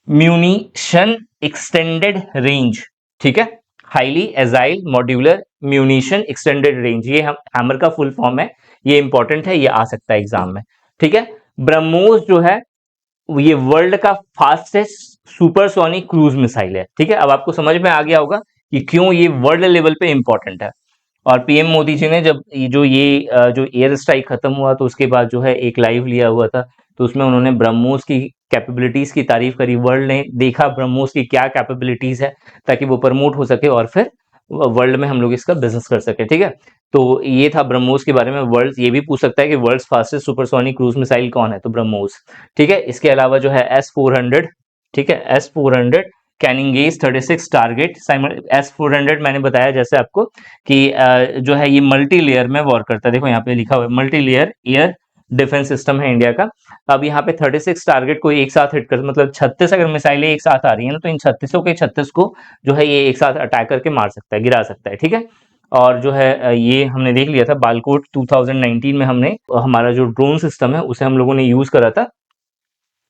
munition extended range. ठीक है, highly agile modular munition extended range, ये हम हैमर का फुल फॉर्म है, ये इंपॉर्टेंट है, ये आ सकता है एग्जाम में। ठीक है, ब्रह्मोस जो है ये वर्ल्ड का फास्टेस्ट सुपरसोनिक क्रूज मिसाइल है। ठीक है, अब आपको समझ में आ गया होगा कि क्यों ये वर्ल्ड लेवल पे इंपॉर्टेंट है। और पीएम मोदी जी ने जब जो एयर स्ट्राइक खत्म हुआ तो उसके बाद जो है एक लाइव लिया हुआ था, तो उसमें उन्होंने ब्रह्मोस की कैपेबिलिटीज की तारीफ करी। वर्ल्ड ने देखा ब्रह्मोस की क्या कैपेबिलिटीज है ताकि वो प्रमोट हो सके और फिर वर्ल्ड में हम लोग इसका बिजनेस कर सके। ठीक है, तो ये था ब्रह्मोस के बारे में। वर्ल्ड, ये भी पूछ सकता है कि world fastest supersonic cruise missile कौन है, तो ब्रह्मोस। ठीक है, इसके अलावा जो है S-400, ठीक है, S-400 can engage 36 target. S-400 मैंने बताया जैसे आपको कि जो है ये मल्टी लेयर में वॉर करता है। देखो यहाँ पे लिखा हुआ है multi layer air defence system है इंडिया का। अब यहाँ पे 36 टारगेट को एक साथ हिट कर, मतलब 36 अगर मिसाइलें एक साथ आ रही है ना, तो इन 36 के 36 को जो है ये एक साथ अटैक करके मार सकता है, गिरा सकता है। ठीक है, और जो है ये हमने देख लिया था बालकोट 2019 में, हमने हमारा जो ड्रोन सिस्टम है उसे हम लोगों ने यूज करा था।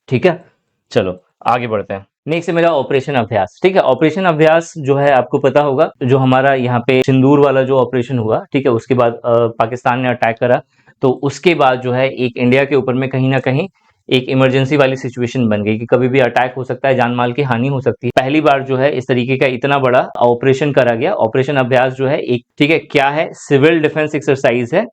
ठीक है, चलो आगे बढ़ते हैं। नेक्स्ट है मेरा ऑपरेशन अभ्यास। ठीक है, ऑपरेशन अभ्यास जो है आपको पता होगा, जो हमारा यहाँ पे सिंदूर वाला जो ऑपरेशन हुआ, ठीक है, उसके बाद पाकिस्तान ने अटैक करा, तो उसके बाद जो है एक इंडिया के ऊपर में कहीं ना कहीं एक इमरजेंसी वाली सिचुएशन बन गई कि कभी भी अटैक हो सकता है, जान माल की हानि हो सकती है। पहली बार जो है इस तरीके का इतना बड़ा ऑपरेशन करा गया। ऑपरेशन अभ्यास जो है एक, ठीक है, क्या है, सिविल डिफेंस एक्सरसाइज है,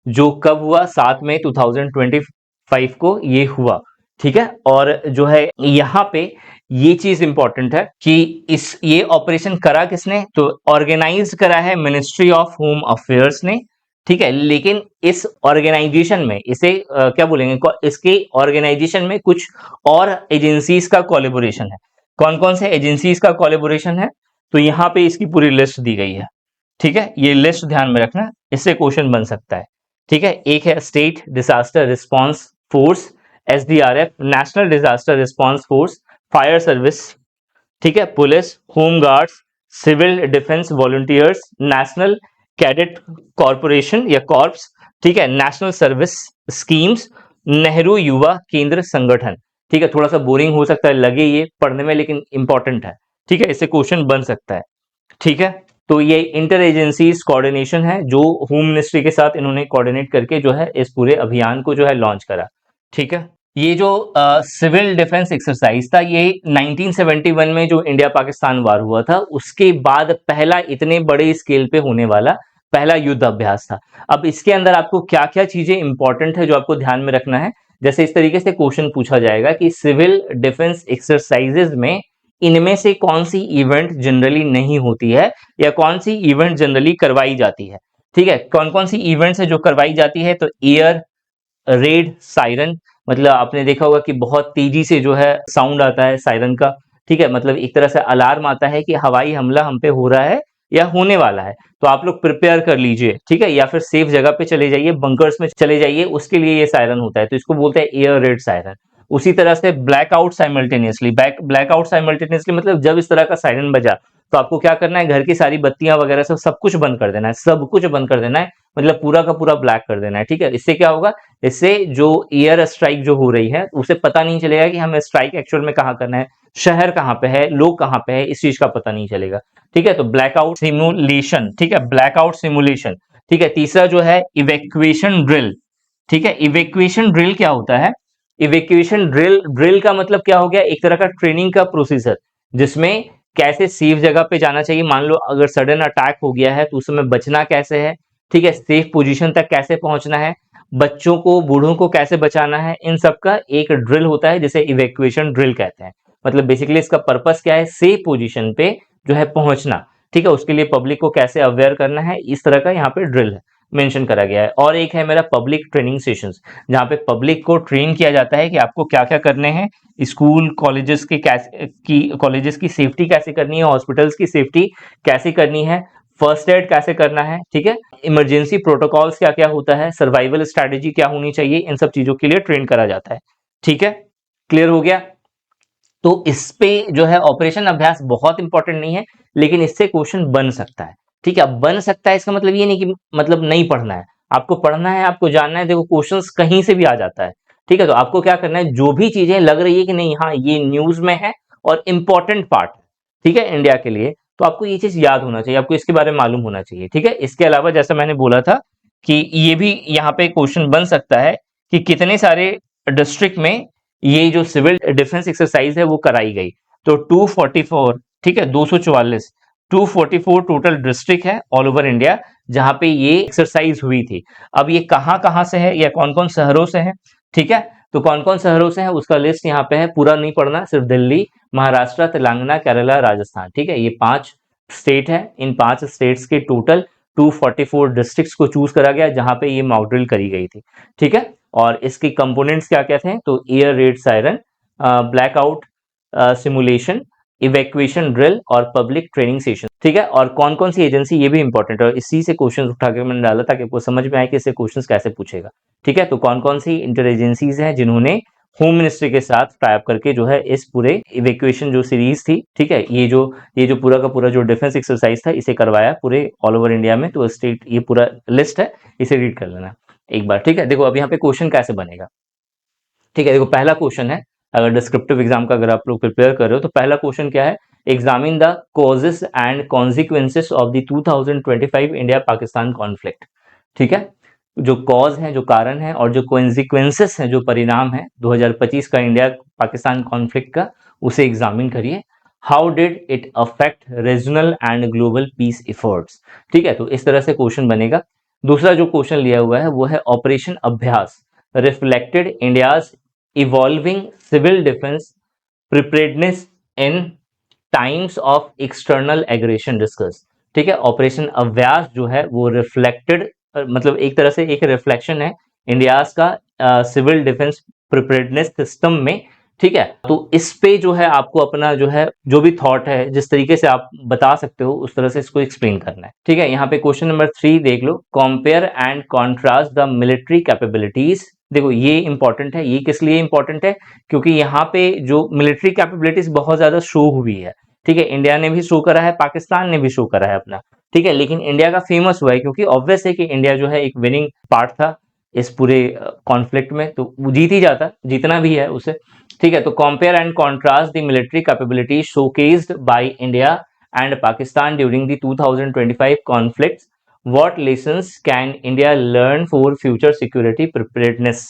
जो कब हुआ, 7 मई 2025 को ये हुआ। ठीक है, और जो है यहाँ पे ये चीज इंपॉर्टेंट है कि इस ये ऑपरेशन करा किसने, तो ऑर्गेनाइज करा है मिनिस्ट्री ऑफ होम अफेयर्स ने। ठीक है, लेकिन इस ऑर्गेनाइजेशन में इसे क्या बोलेंगे, इसके ऑर्गेनाइजेशन में कुछ और एजेंसीज का कोलैबोरेशन है। कौन कौन से एजेंसीज का कोलैबोरेशन है, तो यहाँ पे इसकी पूरी लिस्ट दी गई है। ठीक है, ये लिस्ट ध्यान में रखना, इससे क्वेश्चन बन सकता है। ठीक है, एक है State Disaster Response Force, SDRF, National Disaster Response Force, fire service, ठीक है, police, home guards, civil defence volunteers, National Cadet Corporation या कॉर्प्स, ठीक है, नेशनल सर्विस स्कीम्स, नेहरू युवा केंद्र संगठन। ठीक है, थोड़ा सा बोरिंग हो सकता है लगे ये पढ़ने में, लेकिन इंपॉर्टेंट है। ठीक है, इससे क्वेश्चन बन सकता है। ठीक है, तो ये इंटर एजेंसीज कोऑर्डिनेशन है जो होम मिनिस्ट्री के साथ इन्होंने कोऑर्डिनेट करके जो है इस पूरे अभियान को जो है लॉन्च करा। ठीक है, ये जो सिविल डिफेंस एक्सरसाइज था ये 1971 में जो इंडिया पाकिस्तान वार हुआ था उसके बाद पहला इतने बड़े स्केल पे होने वाला पहला युद्ध अभ्यास था। अब इसके अंदर आपको क्या क्या चीजें इंपॉर्टेंट है जो आपको ध्यान में रखना है, जैसे इस तरीके से क्वेश्चन पूछा जाएगा कि सिविल डिफेंस एक्सरसाइजेज में इनमें से कौन सी इवेंट जनरली नहीं होती है या कौन सी इवेंट जनरली करवाई जाती है। ठीक है, कौन कौन सी इवेंट्स है जो करवाई जाती है, तो एयर रेड सायरन, मतलब आपने देखा होगा कि बहुत तेजी से जो है साउंड आता है सायरन का। ठीक है, मतलब एक तरह से अलार्म आता है कि हवाई हमला हम पे हो रहा है या होने वाला है, तो आप लोग प्रिपेयर कर लीजिए। ठीक है, या फिर सेफ जगह पे चले जाइए, बंकर्स में चले जाइए, उसके लिए ये सायरन होता है, तो इसको बोलते हैं एयर रेड सायरन। उसी तरह से ब्लैकआउट साइमल्टेनियसली, ब्लैकआउट साइमल्टेनियसली मतलब जब इस तरह का सायरन बजा तो आपको क्या करना है, घर की सारी बत्तियां वगैरह सब कुछ बंद कर देना है, सब कुछ बंद कर देना है, मतलब पूरा का पूरा ब्लैक कर देना है। ठीक है, इससे क्या होगा, इससे जो एयर स्ट्राइक जो हो रही है उसे पता नहीं चलेगा कि हमें स्ट्राइक एक्चुअल में कहाँ करना है, शहर कहाँ पे है, लोग कहाँ पे है, इस चीज का पता नहीं चलेगा। ठीक है, तो ब्लैकआउट सिमुलेशन। ठीक है, ब्लैकआउट सिमुलेशन। ठीक है, तीसरा जो है इवैक्यूएशन ड्रिल। ठीक है, इवैक्यूएशन ड्रिल क्या होता है, इवैक्यूएशन ड्रिल, ड्रिल का मतलब क्या हो गया, एक तरह का ट्रेनिंग का प्रोसीजर जिसमें कैसे सेफ जगह पे जाना चाहिए, मान लो अगर सडन अटैक हो गया है तो उस समय बचना कैसे है। ठीक है, सेफ पोजीशन तक कैसे पहुंचना है, बच्चों को बूढ़ों को कैसे बचाना है, इन सब का एक ड्रिल होता है जिसे इवैक्यूएशन ड्रिल कहते हैं। मतलब बेसिकली इसका पर्पस क्या है, सेफ पोजीशन पे जो है पहुंचना। ठीक है, उसके लिए पब्लिक को कैसे अवेयर करना है, इस तरह का यहाँ पे ड्रिल है, मेंशन करा गया है। और एक है मेरा पब्लिक ट्रेनिंग सेशंस, जहाँ पे पब्लिक को ट्रेन किया जाता है कि आपको क्या क्या करने हैं, स्कूल कॉलेजेस के कॉलेजेस की सेफ्टी कैसे करनी है, हॉस्पिटल्स की सेफ्टी कैसे करनी है, फर्स्ट एड कैसे करना है। ठीक है, इमरजेंसी प्रोटोकॉल्स क्या क्या होता है, सर्वाइवल स्ट्रेटेजी क्या होनी चाहिए, इन सब चीजों के लिए ट्रेन करा जाता है। ठीक है, क्लियर हो गया। तो इस पे जो है ऑपरेशन अभ्यास बहुत इंपॉर्टेंट नहीं है, लेकिन इससे क्वेश्चन बन सकता है। ठीक है, अब बन सकता है इसका मतलब ये नहीं कि मतलब नहीं पढ़ना है, आपको पढ़ना है, आपको जानना है। देखो क्वेश्चंस कहीं से भी आ जाता है। ठीक है, तो आपको क्या करना है, जो भी चीजें लग रही है कि नहीं हाँ ये न्यूज में है और इंपॉर्टेंट पार्ट, ठीक है इंडिया के लिए, तो आपको ये चीज याद होना चाहिए, आपको इसके बारे में मालूम होना चाहिए। ठीक है, इसके अलावा जैसा मैंने बोला था कि ये भी यहाँ पे क्वेश्चन बन सकता है कि कितने सारे डिस्ट्रिक्ट में ये जो सिविल डिफेंस एक्सरसाइज है वो कराई गई, तो 244, ठीक है 244, 244 टोटल डिस्ट्रिक्ट है ऑल ओवर इंडिया जहां पे ये एक्सरसाइज हुई थी। अब ये कहां कहां से है या कौन कौन शहरों से है, ठीक है, तो कौन कौन शहरों से है उसका लिस्ट यहाँ पे है, पूरा नहीं पढ़ना, सिर्फ दिल्ली, महाराष्ट्र, तेलंगाना, केरला, राजस्थान। ठीक है, ये 5 स्टेट है, इन 5 स्टेट्स के टोटल 244 डिस्ट्रिक्ट्स को चूज करा गया जहां पे ये मॉक ड्रिल करी गई थी। ठीक है, और इसके कंपोनेंट्स क्या क्या थे, तो air red siren, blackout simulation, evacuation drill और पब्लिक ट्रेनिंग सेशन। ठीक है, और कौन कौन सी एजेंसी, ये भी इंपॉर्टेंट है, इसी से क्वेश्चन उठा के मैंने डाला ताकि आपको समझ में आए कि इससे क्वेश्चन कैसे पूछेगा। ठीक है, तो कौन कौन सी इंटर एजेंसीज हैं जिन्होंने होम मिनिस्ट्री के साथ टाइप करके जो है इस पूरे इवैक्यूएशन जो सीरीज थी, ठीक है, ये जो पूरा का पूरा जो डिफेंस एक्सरसाइज था इसे करवाया पूरे ऑल ओवर इंडिया में। तो स्टेट ये पूरा लिस्ट है, इसे रीड कर लेना एक बार। ठीक है, देखो अब यहाँ पे क्वेश्चन कैसे बनेगा। ठीक है, देखो पहला क्वेश्चन है, अगर डिस्क्रिप्टिव एग्जाम का अगर आप लोग प्रिपेयर कर रहे हो तो पहला क्वेश्चन क्या है, examine the causes and consequences of the 2025 India Pakistan conflict. ठीक है, जो कॉज है, जो कारण है, और जो कॉन्सिक्वेंसेस है, जो परिणाम है 2025 का इंडिया पाकिस्तान कॉन्फ्लिक्ट का, उसे एग्जामिन करिए। How did it affect regional and global piece efforts. ठीक है, तो इस तरह से क्वेश्चन बनेगा। दूसरा जो क्वेश्चन लिया हुआ है वो है operation Abhyas reflected India's evolving civil defence preparedness in times of external aggression discuss. ठीक है, ऑपरेशन अभ्यास जो है वो रिफ्लेक्टेड, मतलब एक तरह से एक रिफ्लेक्शन है इंडियाज का सिविल डिफेंस प्रिपेयर्डनेस सिस्टम में। ठीक है, तो इस पे जो है आपको अपना जो है जो भी थॉट है, जिस तरीके से आप बता सकते हो उस तरह से इसको एक्सप्लेन करना है। ठीक है, यहाँ पे क्वेश्चन नंबर 3 देख लो, compare and contrast the military capabilities. देखो ये इंपॉर्टेंट है, ये किस लिए इंपॉर्टेंट है, क्योंकि यहाँ पे जो मिलिट्री कैपेबिलिटीज बहुत ज्यादा शो हुई है। ठीक है, इंडिया ने भी शो करा है, पाकिस्तान ने भी शो करा है अपना। ठीक है, लेकिन इंडिया का फेमस हुआ है क्योंकि ऑब्वियस है कि इंडिया जो है एक विनिंग पार्ट था इस पूरे कॉन्फ्लिक्ट में, तो वो जीत ही जाता, जीतना भी है उसे। ठीक है, तो compare and contrast the military capability showcased by India and Pakistan during the 2025 conflicts, what lessons can India learn for future security preparedness.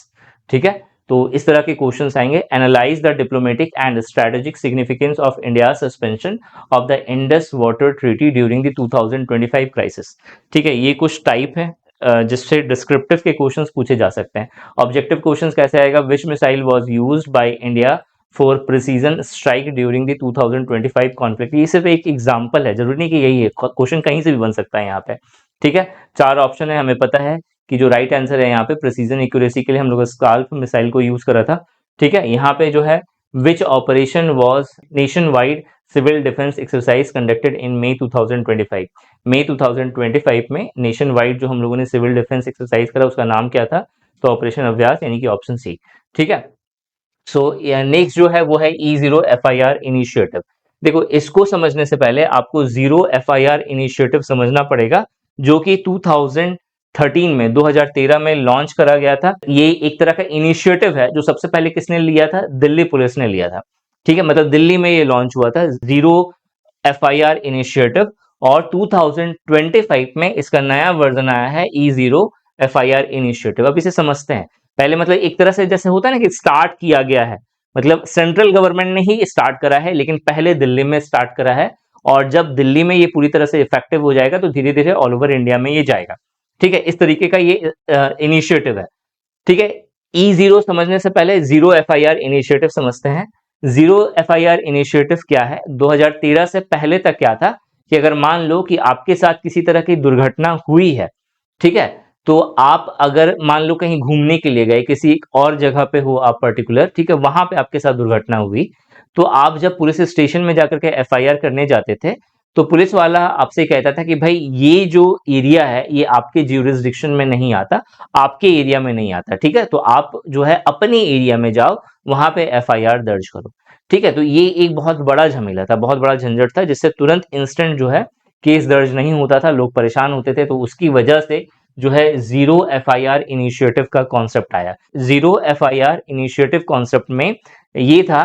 ठीक है, तो इस तरह के क्वेश्चंस आएंगे। Analyse the diplomatic and strategic significance of India suspension of the Indus water treaty during the 2025 crisis. ठीक है, ये कुछ टाइप है जिससे डिस्क्रिप्टिव के क्वेश्चंस पूछे जा सकते हैं। ऑब्जेक्टिव क्वेश्चंस कैसे आएगा, which missile was used by India for precision strike during the 2025 conflict. ये सिर्फ एक एग्जांपल है, जरूरी नहीं कि यही है, क्वेश्चन कहीं से भी बन सकता है यहाँ पे। ठीक है, 4 ऑप्शन है, हमें पता है कि जो राइट आंसर है यहाँ पे प्रिसीजन एक्यूरेसी के लिए हम लोग स्काल्प मिसाइल को यूज करा था। ठीक है, यहाँ पे जो है which operation was nationwide civil defence exercise conducted in May 2025। मई 2025 में नेशन वाइड जो हम लोगों ने सिविल डिफेंस एक्सरसाइज करा उसका नाम क्या था, तो ऑपरेशन अभ्यास, यानी कि ऑप्शन सी। ठीक है, सो नेक्स्ट जो है वो है E0 FIR इनिशिएटिव। देखो, इसको समझने से पहले आपको जीरो FIR इनिशिएटिव समझना पड़ेगा, जो कि 2013 में 2013 में लॉन्च करा गया था। ये एक तरह का इनिशिएटिव है जो सबसे पहले किसने लिया था, दिल्ली पुलिस ने लिया था। ठीक है, मतलब दिल्ली में ये लॉन्च हुआ था जीरो FIR इनिशिएटिव, और 2025 में इसका नया वर्जन आया है E0 FIR इनिशिएटिव। अब इसे समझते हैं पहले। मतलब एक तरह से जैसे होता है ना कि स्टार्ट किया गया है, मतलब सेंट्रल गवर्नमेंट ने ही स्टार्ट करा है, लेकिन पहले दिल्ली में स्टार्ट करा है, और जब दिल्ली में ये पूरी तरह से इफेक्टिव हो जाएगा तो धीरे धीरे ऑल ओवर इंडिया में ये जाएगा। ठीक है, इस तरीके का ये इनिशिएटिव है। ठीक है, E0 समझने से पहले जीरो FIR इनिशिएटिव समझते हैं। जीरो FIR इनिशिएटिव क्या है, 2013 से पहले तक क्या था कि अगर मान लो कि आपके साथ किसी तरह की दुर्घटना हुई है, ठीक है, तो आप अगर मान लो कहीं घूमने के लिए गए, किसी एक और जगह पे हो आप पर्टिकुलर, ठीक है, वहां पे आपके साथ दुर्घटना हुई, तो आप जब पुलिस स्टेशन में जाकर के FIR करने जाते थे, तो पुलिस वाला आपसे कहता था कि भाई ये जो एरिया है ये आपके ज्यूरिसडिक्शन में नहीं आता, आपके एरिया में नहीं आता। ठीक है, तो आप जो है अपने एरिया में जाओ, वहां पे FIR दर्ज करो। ठीक है, तो ये एक बहुत बड़ा झमेला था, बहुत बड़ा झंझट था, जिससे तुरंत इंस्टेंट जो है केस दर्ज नहीं होता था, लोग परेशान होते थे। तो उसकी वजह से जो है जीरो FIR इनिशिएटिव का कॉन्सेप्ट आया। जीरो FIR इनिशिएटिव कॉन्सेप्ट में ये था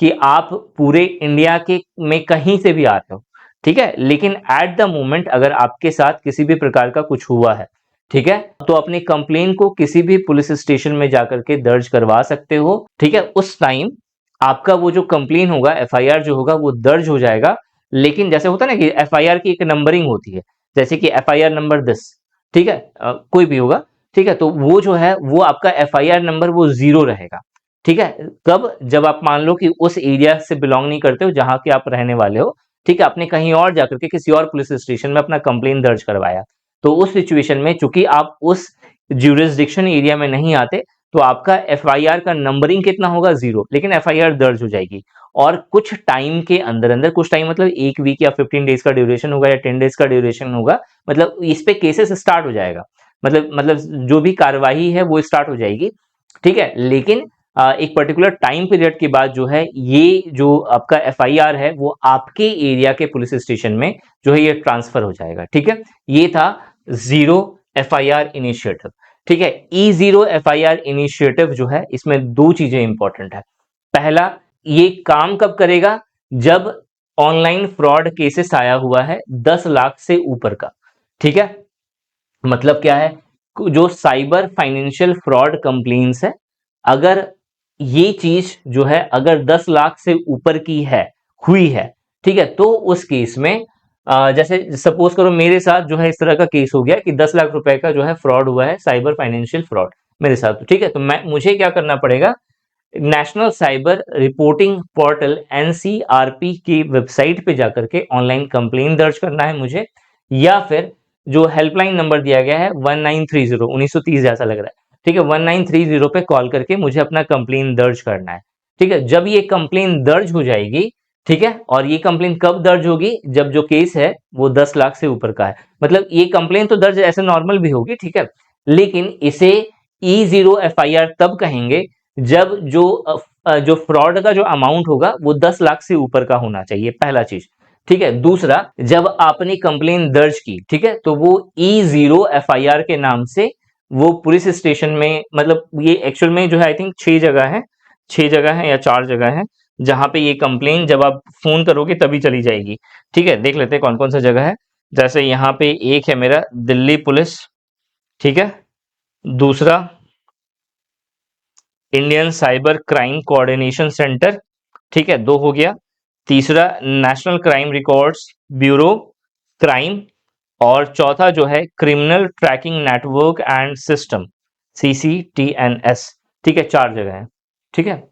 कि आप पूरे इंडिया के में कहीं से भी आ रहे हो, ठीक है, लेकिन एट द मोमेंट अगर आपके साथ किसी भी प्रकार का कुछ हुआ है, ठीक है, तो अपनी कंप्लेन को किसी भी पुलिस स्टेशन में जाकर के दर्ज करवा सकते हो। ठीक है, उस टाइम आपका वो जो कंप्लेन होगा, FIR जो होगा वो दर्ज हो जाएगा। लेकिन जैसे होता है ना कि FIR की एक नंबरिंग होती है, जैसे कि FIR नंबर 10, ठीक है, कोई भी होगा, ठीक है, तो वो जो है वो आपका FIR नंबर वो जीरो रहेगा। ठीक है, कब, जब आप मान लो कि उस एरिया से बिलोंग नहीं करते हो जहां के आप रहने वाले हो, ठीक है, आपने कहीं और जाकर के किसी और पुलिस स्टेशन में अपना कंप्लेन दर्ज करवाया, तो उस सिचुएशन में चूंकि आप उस ज्यूरिसडिक्शन एरिया में नहीं आते, तो आपका FIR का नंबरिंग कितना होगा, जीरो, लेकिन FIR दर्ज हो जाएगी। और कुछ टाइम के अंदर अंदर, कुछ टाइम मतलब एक वीक या 15 डेज का ड्यूरेशन होगा या 10 डेज का ड्यूरेशन होगा, मतलब इस पे केसेस स्टार्ट हो जाएगा, मतलब जो भी कार्यवाही है वो स्टार्ट हो जाएगी। ठीक है, लेकिन एक पर्टिकुलर टाइम पीरियड के बाद जो है ये जो आपका FIR है वो आपके एरिया के पुलिस स्टेशन में जो है ये ट्रांसफर हो जाएगा। ठीक है, ये था जीरो FIR इनिशिएटिव। ठीक है, E0 FIR इनिशिएटिव जो है इसमें दो चीजें इंपॉर्टेंट है। पहला, ये काम कब करेगा, जब ऑनलाइन फ्रॉड केसेस आया हुआ है 10 लाख से ऊपर का। ठीक है, मतलब क्या है, जो साइबर फाइनेंशियल फ्रॉड कंप्लेंट्स है, अगर ये चीज जो है अगर 10 लाख से ऊपर की है, हुई है, ठीक है, तो उस केस में जैसे सपोज करो मेरे साथ जो है इस तरह का केस हो गया कि 10 लाख रुपए का जो है फ्रॉड हुआ है, साइबर फाइनेंशियल फ्रॉड मेरे साथ। ठीक है, तो मुझे क्या करना पड़ेगा, national cyber reporting portal NCRP की वेबसाइट पे जाकर के ऑनलाइन कंप्लेन दर्ज करना है मुझे, या फिर जो हेल्पलाइन नंबर दिया गया है 1930, 1930 जैसा लग रहा है, ठीक है, 1930 पे कॉल करके मुझे अपना कंप्लेन दर्ज करना है। ठीक है, जब ये कंप्लेन दर्ज हो जाएगी, ठीक है, और ये कंप्लेन कब दर्ज होगी, जब जो केस है वो 10 लाख से ऊपर का है। मतलब ये कंप्लेन तो दर्ज ऐसे नॉर्मल भी होगी, ठीक है, लेकिन इसे E0 FIR तब कहेंगे जब जो फ्रॉड का जो अमाउंट होगा वो 10 लाख से ऊपर का होना चाहिए, पहला चीज। ठीक है, दूसरा, जब आपने कंप्लेन दर्ज की, ठीक है, तो वो E0 FIR के नाम से वो पुलिस स्टेशन में, मतलब ये एक्चुअल में जो है आई थिंक 6 जगह है या 4 जगह है जहां पे ये कंप्लेन जब आप फोन करोगे तभी चली जाएगी। ठीक है, देख लेते हैं कौन कौन सा जगह है। जैसे यहाँ पे एक है मेरा दिल्ली पुलिस, ठीक है, दूसरा Indian cyber crime coordination centre, ठीक है, 2 हो गया। तीसरा national crime records bureau crime, और चौथा जो है criminal tracking network and system, CCTNS, ठीक है, 4 जगह है, ठीक है।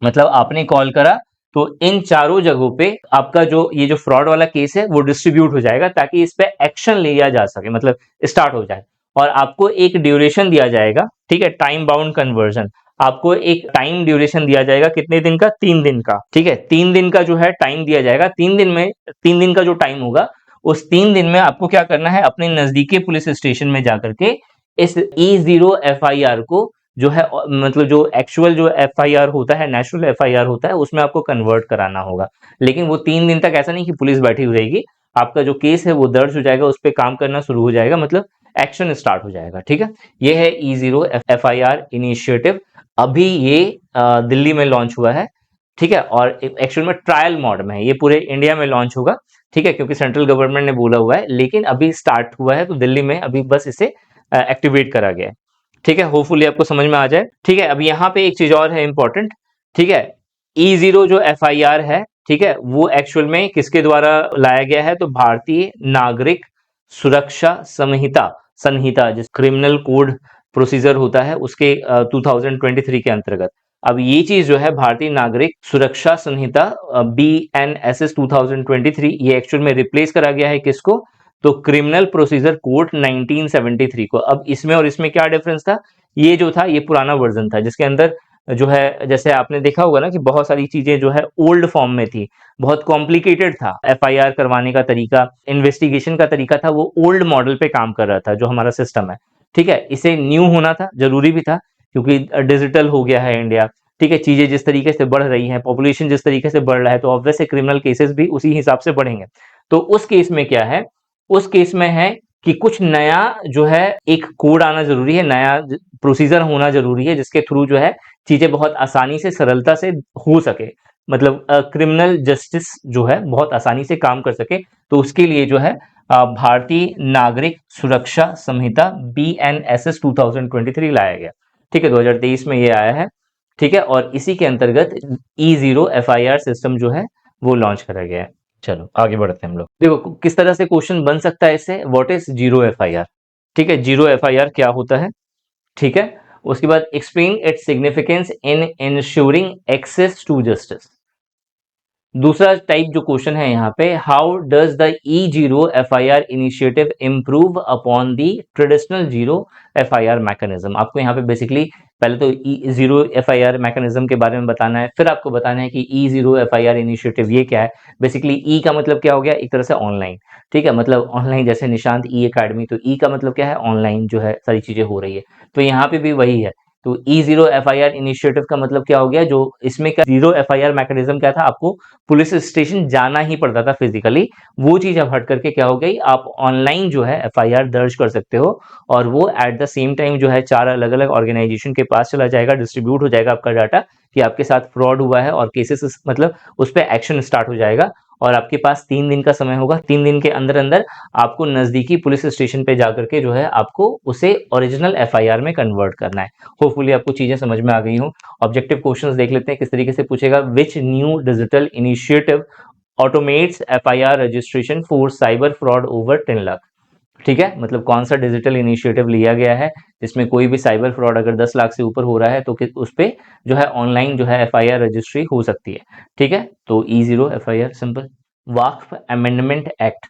मतलब आपने कॉल करा तो इन चारों जगहों पे आपका जो ये जो फ्रॉड वाला केस है वो डिस्ट्रीब्यूट हो जाएगा, ताकि इस पे एक्शन लिया जा सके, मतलब स्टार्ट हो जाए। और आपको एक ड्यूरेशन दिया जाएगा, ठीक है, टाइम बाउंड कन्वर्जन। आपको एक टाइम ड्यूरेशन दिया जाएगा, कितने दिन का? 3 दिन का, ठीक है, 3 दिन का जो है टाइम दिया जाएगा। 3 दिन में, 3 दिन का जो टाइम होगा, उस 3 दिन में आपको क्या करना है, अपने नजदीकी पुलिस स्टेशन में जाकर के इस E0 FIR को जो है मतलब जो एक्चुअल जो FIR होता है, नेशनल FIR होता है, उसमें आपको कन्वर्ट कराना होगा। लेकिन वो 3 दिन तक ऐसा नहीं कि पुलिस बैठी हुई रहेगी, आपका जो केस है वो दर्ज हो जाएगा, उस पर काम करना शुरू हो जाएगा, मतलब एक्शन स्टार्ट हो जाएगा, ठीक है। ये है E0 FIR इनिशिएटिव। अभी ये दिल्ली में लॉन्च हुआ है, ठीक है, और एक्चुअल में ट्रायल मोड में है, ये पूरे इंडिया में लॉन्च होगा, ठीक है, क्योंकि सेंट्रल गवर्नमेंट ने बोला हुआ है, लेकिन अभी स्टार्ट हुआ है तो दिल्ली में अभी बस इसे एक्टिवेट करा गया है, ठीक है। होपफुली आपको समझ में आ जाए, ठीक है। अब यहाँ पे एक चीज और है इंपॉर्टेंट, ठीक है। E0 जो FIR है, ठीक है, वो एक्चुअल में किसके द्वारा लाया गया है? तो भारतीय नागरिक सुरक्षा संहिता, संहिता जिस क्रिमिनल कोड प्रोसीजर होता है उसके 2023 के अंतर्गत। अब ये चीज जो है भारतीय नागरिक सुरक्षा संहिता BNSS 2023, ये एक्चुअल में रिप्लेस करा गया है किसको? तो क्रिमिनल प्रोसीजर कोड 1973 को। अब इसमें और इसमें क्या डिफरेंस था? ये जो था ये पुराना वर्जन था, जिसके अंदर जो है, जैसे आपने देखा होगा ना कि बहुत सारी चीजें जो है ओल्ड फॉर्म में थी, बहुत कॉम्प्लिकेटेड था। FIR करवाने का तरीका, इन्वेस्टिगेशन का तरीका था, वो ओल्ड मॉडल पे काम कर रहा था जो हमारा सिस्टम है, ठीक है। इसे न्यू होना था, जरूरी भी था, क्योंकि डिजिटल हो गया है इंडिया, ठीक है। चीजें जिस तरीके से बढ़ रही हैं, पॉपुलेशन जिस तरीके से बढ़ रहा है, तो ऑब्वियस है क्रिमिनल केसेस भी उसी हिसाब से बढ़ेंगे। तो उस केस में क्या है, उस केस में है कि कुछ नया जो है एक कोड आना जरूरी है, नया प्रोसीजर होना जरूरी है, जिसके थ्रू जो है चीजें बहुत आसानी से, सरलता से हो सके, मतलब क्रिमिनल जस्टिस जो है बहुत आसानी से काम कर सके। तो उसके लिए जो है भारतीय नागरिक सुरक्षा संहिता BNSS 2023 लाया गया, ठीक है, 2023 में ये आया है, ठीक है। और इसी के अंतर्गत E0 FIR सिस्टम जो है वो लॉन्च करा गया है। चलो आगे बढ़ते हैं हम लोग। देखो किस तरह से क्वेश्चन बन सकता है इससे, व्हाट इज जीरो FIR, ठीक है, जीरो FIR क्या होता है, ठीक है। उसके बाद explain its significance in ensuring access to justice. दूसरा टाइप जो क्वेश्चन है यहाँ पे, how does the E0 FIR initiative improve upon the traditional zero FIR mechanism. आपको यहाँ पे बेसिकली पहले तो E0 FIR मैकेनिज्म के बारे में बताना है, फिर आपको बताना है कि E0 FIR इनिशिएटिव ये क्या है। बेसिकली ई का मतलब क्या हो गया, एक तरह से ऑनलाइन, ठीक है, मतलब ऑनलाइन, जैसे निशांत ई अकेडमी, तो ई का मतलब क्या है, ऑनलाइन जो है सारी चीजें हो रही है, तो यहाँ पे भी वही है। तो E0 FIR इनिशिएटिव का मतलब क्या हो गया, जो इसमें क्या जीरो FIR मैकेनिज्म क्या था, आपको पुलिस स्टेशन जाना ही पड़ता था फिजिकली, वो चीज अब हट करके क्या हो गई, आप ऑनलाइन जो है FIR दर्ज कर सकते हो, और वो एट द सेम टाइम जो है 4 अलग अलग ऑर्गेनाइजेशन के पास चला जाएगा, डिस्ट्रीब्यूट हो जाएगा आपका डाटा कि आपके साथ फ्रॉड हुआ है, और केसेस मतलब उस पर एक्शन स्टार्ट हो जाएगा। और आपके पास 3 दिन का समय होगा, 3 दिन के अंदर अंदर आपको नजदीकी पुलिस स्टेशन पे जाकर के जो है आपको उसे ओरिजिनल FIR में कन्वर्ट करना है। होपफुली आपको चीजें समझ में आ गई हो। ऑब्जेक्टिव क्वेश्चंस देख लेते हैं किस तरीके से पूछेगा। Which new digital initiative automates FIR registration for cyber fraud over 10 lakh, ठीक है, मतलब कौन सा डिजिटल इनिशिएटिव लिया गया है जिसमें कोई भी साइबर फ्रॉड अगर 10 लाख से ऊपर हो रहा है तो उस पे जो है ऑनलाइन जो है FIR रजिस्ट्री हो सकती है, ठीक है। तो E0 FIR सिंपल। वक्फ अमेंडमेंट एक्ट,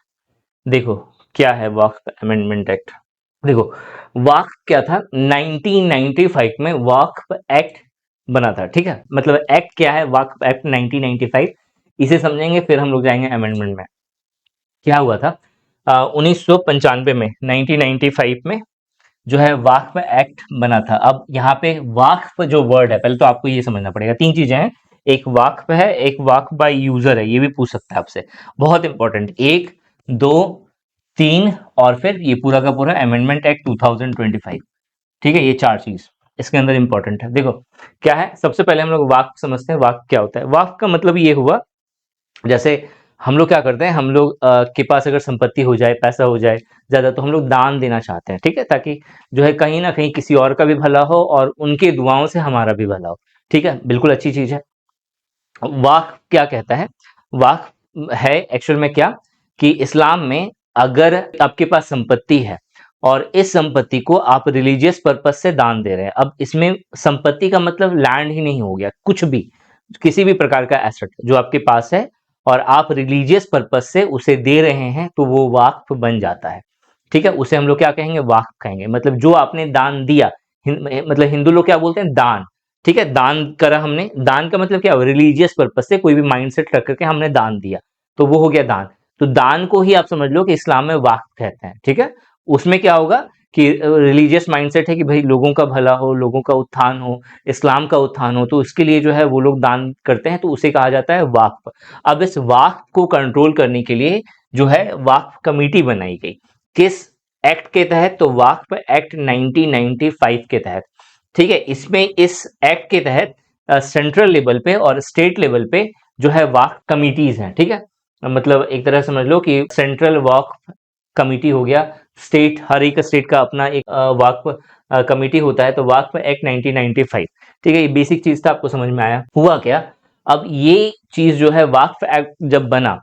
देखो क्या है वक्फ अमेंडमेंट एक्ट। देखो वक्फ क्या था, 1995 में वक्फ एक्ट बना था, ठीक है, मतलब एक्ट क्या है, वक्फ एक्ट 1995, इसे समझेंगे फिर हम लोग जाएंगे अमेंडमेंट में। क्या हुआ था 1995 में, 1995 में जो है वक्फ एक्ट बना था। अब यहाँ पे वक्फ जो वर्ड है, पहले तो आपको ये समझना पड़ेगा, 3 चीजें हैं, एक वक्फ है, एक वक्फ बाय यूजर है, ये भी पूछ सकता है आपसे, बहुत इंपॉर्टेंट, 1, 2, 3, और फिर ये पूरा का पूरा अमेंडमेंट एक्ट 2025, ठीक है, ये 4 चीज इसके अंदर इंपॉर्टेंट है। देखो क्या है, सबसे पहले हम लोग वक्फ समझते हैं, वक्फ क्या होता है। वक्फ का मतलब ये हुआ, जैसे हम लोग क्या करते हैं, हम लोग के पास अगर संपत्ति हो जाए, पैसा हो जाए ज़्यादा, तो हम लोग दान देना चाहते हैं, ठीक है? ताकि जो है कहीं न कहीं किसी और का भी भला हो और उनके दुआओं से हमारा भी भला हो, ठीक है? बिल्कुल अच्छी चीज़ है। वाक़ क्या कहता है? वाक़ है एक्चुअल में क्या, कि इस्लाम में अगर आपके पास संपत्ति है और इस संपत्ति को आप रिलीजियस पर्पज़ से दान दे रहे हैं। अब इसमें संपत्ति का मतलब लैंड ही नहीं हो गया, कुछ भी, किसी भी प्रकार का एसेट जो आपके पास है और आप रिलीजियस पर्पज़ से उसे दे रहे हैं, तो वो वाक़्फ़ बन जाता है, ठीक है? उसे हम लोग क्या कहेंगे? वाक़्फ़ कहेंगे। मतलब जो आपने दान दिया, मतलब हिंदू लोग क्या बोलते हैं? दान। ठीक है, दान करा हमने, दान का मतलब क्या हुआ? रिलीजियस पर्पज से कोई भी माइंडसेट रख करके हमने दान दिया, तो वो हो गया दान। तो दान को ही आप समझ लो कि इस्लाम में वाक़्फ़ कहते हैं, ठीक है? उसमें क्या होगा कि रिलीजियस माइंडसेट है कि भाई लोगों का भला हो, लोगों का उत्थान हो, इस्लाम का उत्थान हो, तो इसके लिए जो है वो लोग दान करते हैं, तो उसे कहा जाता है वाक़्फ़। अब इस वाक़्फ़ को कंट्रोल करने के लिए जो है वाक़्फ़ कमेटी बनाई गई। किस एक्ट के तहत? तो वाक़्फ़ एक्ट 1995 के तहत। ठीक है, इसमें इस एक्ट के तहत सेंट्रल लेवल पे और स्टेट लेवल पे जो है वक्फ कमिटीज हैं, ठीक है? मतलब एक तरह समझ लो कि सेंट्रल वक्फ कमिटी हो गया, स्टेट, हर एक स्टेट का अपना एक वक्फ कमिटी होता है, तो वक्फ एक्ट 1995, ठीक है? ये बेसिक चीज था, आपको समझ में आया? हुआ क्या, अब ये चीज जो है वक्फ एक्ट जब बना,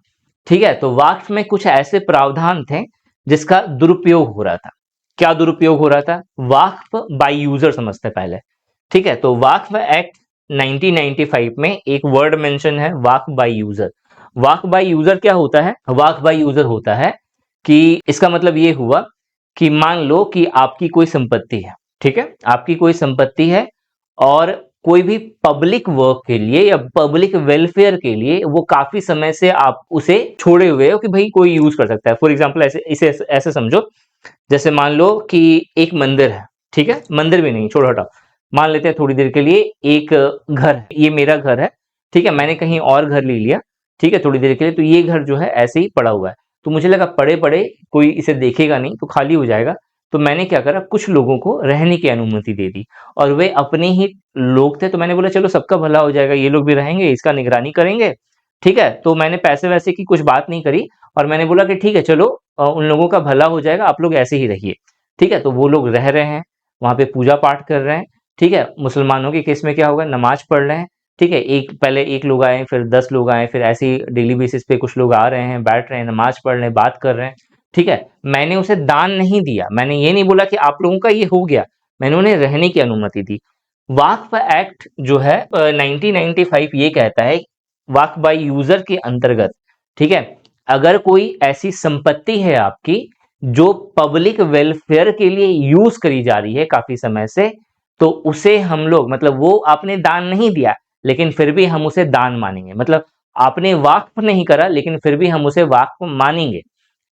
ठीक है, तो वक्फ में कुछ ऐसे प्रावधान थे जिसका दुरुपयोग हो रहा था। क्या दुरुपयोग हो रहा था? वाक्फ बाय यूजर समझते हैं पहले, ठीक है? तो वाक्फ एक्ट 1995 में एक वर्ड मेंशन है, वाक्फ बाय यूजर। वाक्फ बाय यूजर क्या होता है? वाक्फ बाय यूजर होता है कि इसका मतलब ये हुआ कि मान लो कि आपकी कोई संपत्ति है, ठीक है? आपकी कोई संपत्ति है और कोई भी पब्लिक वर्क के लिए या पब्लिक वेलफेयर के लिए वो काफी समय से आप उसे छोड़े हुए हो कि भाई कोई यूज कर सकता है। फॉर एग्जाम्पल ऐसे इसे ऐसे समझो, जैसे मान लो कि एक मंदिर है, ठीक है? मंदिर भी नहीं, छोड़ो हटाओ, मान लेते हैं थोड़ी देर के लिए एक घर है, ये मेरा घर है, ठीक है? मैंने कहीं और घर ले लिया, ठीक है, थोड़ी देर के लिए, तो ये घर जो है ऐसे ही पड़ा हुआ है, तो मुझे लगा पड़े पड़े कोई इसे देखेगा नहीं तो खाली हो जाएगा, तो मैंने क्या करा, कुछ लोगों को रहने की अनुमति दे दी और वे अपने ही लोग थे, तो मैंने बोला चलो सबका भला हो जाएगा, ये लोग भी रहेंगे, इसका निगरानी करेंगे, ठीक है? तो मैंने पैसे वैसे की कुछ बात नहीं करी और मैंने बोला कि ठीक है चलो, उन लोगों का भला हो जाएगा, आप लोग ऐसे ही रहिए, ठीक है? तो वो लोग रह रहे हैं, वहां पे पूजा पाठ कर रहे हैं, ठीक है? मुसलमानों के केस में क्या होगा, नमाज पढ़ रहे हैं, ठीक है? एक पहले एक लोग आए, फिर 10 लोग आए, फिर ऐसे ही डेली बेसिस पे कुछ लोग आ रहे हैं, बैठ रहे हैं, नमाज पढ़ रहे हैं, बात कर रहे हैं, ठीक है? मैंने उसे दान नहीं दिया, मैंने ये नहीं बोला कि आप लोगों का ये हो गया, मैंने उन्हें रहने की अनुमति दी। वाक्फ एक्ट जो है 1995 ये कहता है, वाक्फ बाय यूजर के अंतर्गत, ठीक है, अगर कोई ऐसी संपत्ति है आपकी जो पब्लिक वेलफेयर के लिए यूज करी जा रही है काफी समय से, तो उसे हम लोग, मतलब वो आपने दान नहीं दिया लेकिन फिर भी हम उसे दान मानेंगे, मतलब आपने वाक्फ नहीं करा लेकिन फिर भी हम उसे वाक्फ मानेंगे,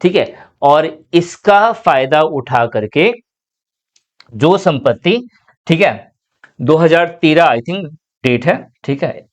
ठीक है? और इसका फायदा उठा करके जो संपत्ति, ठीक है, 2013 आई थिंक डेट है, ठीक है,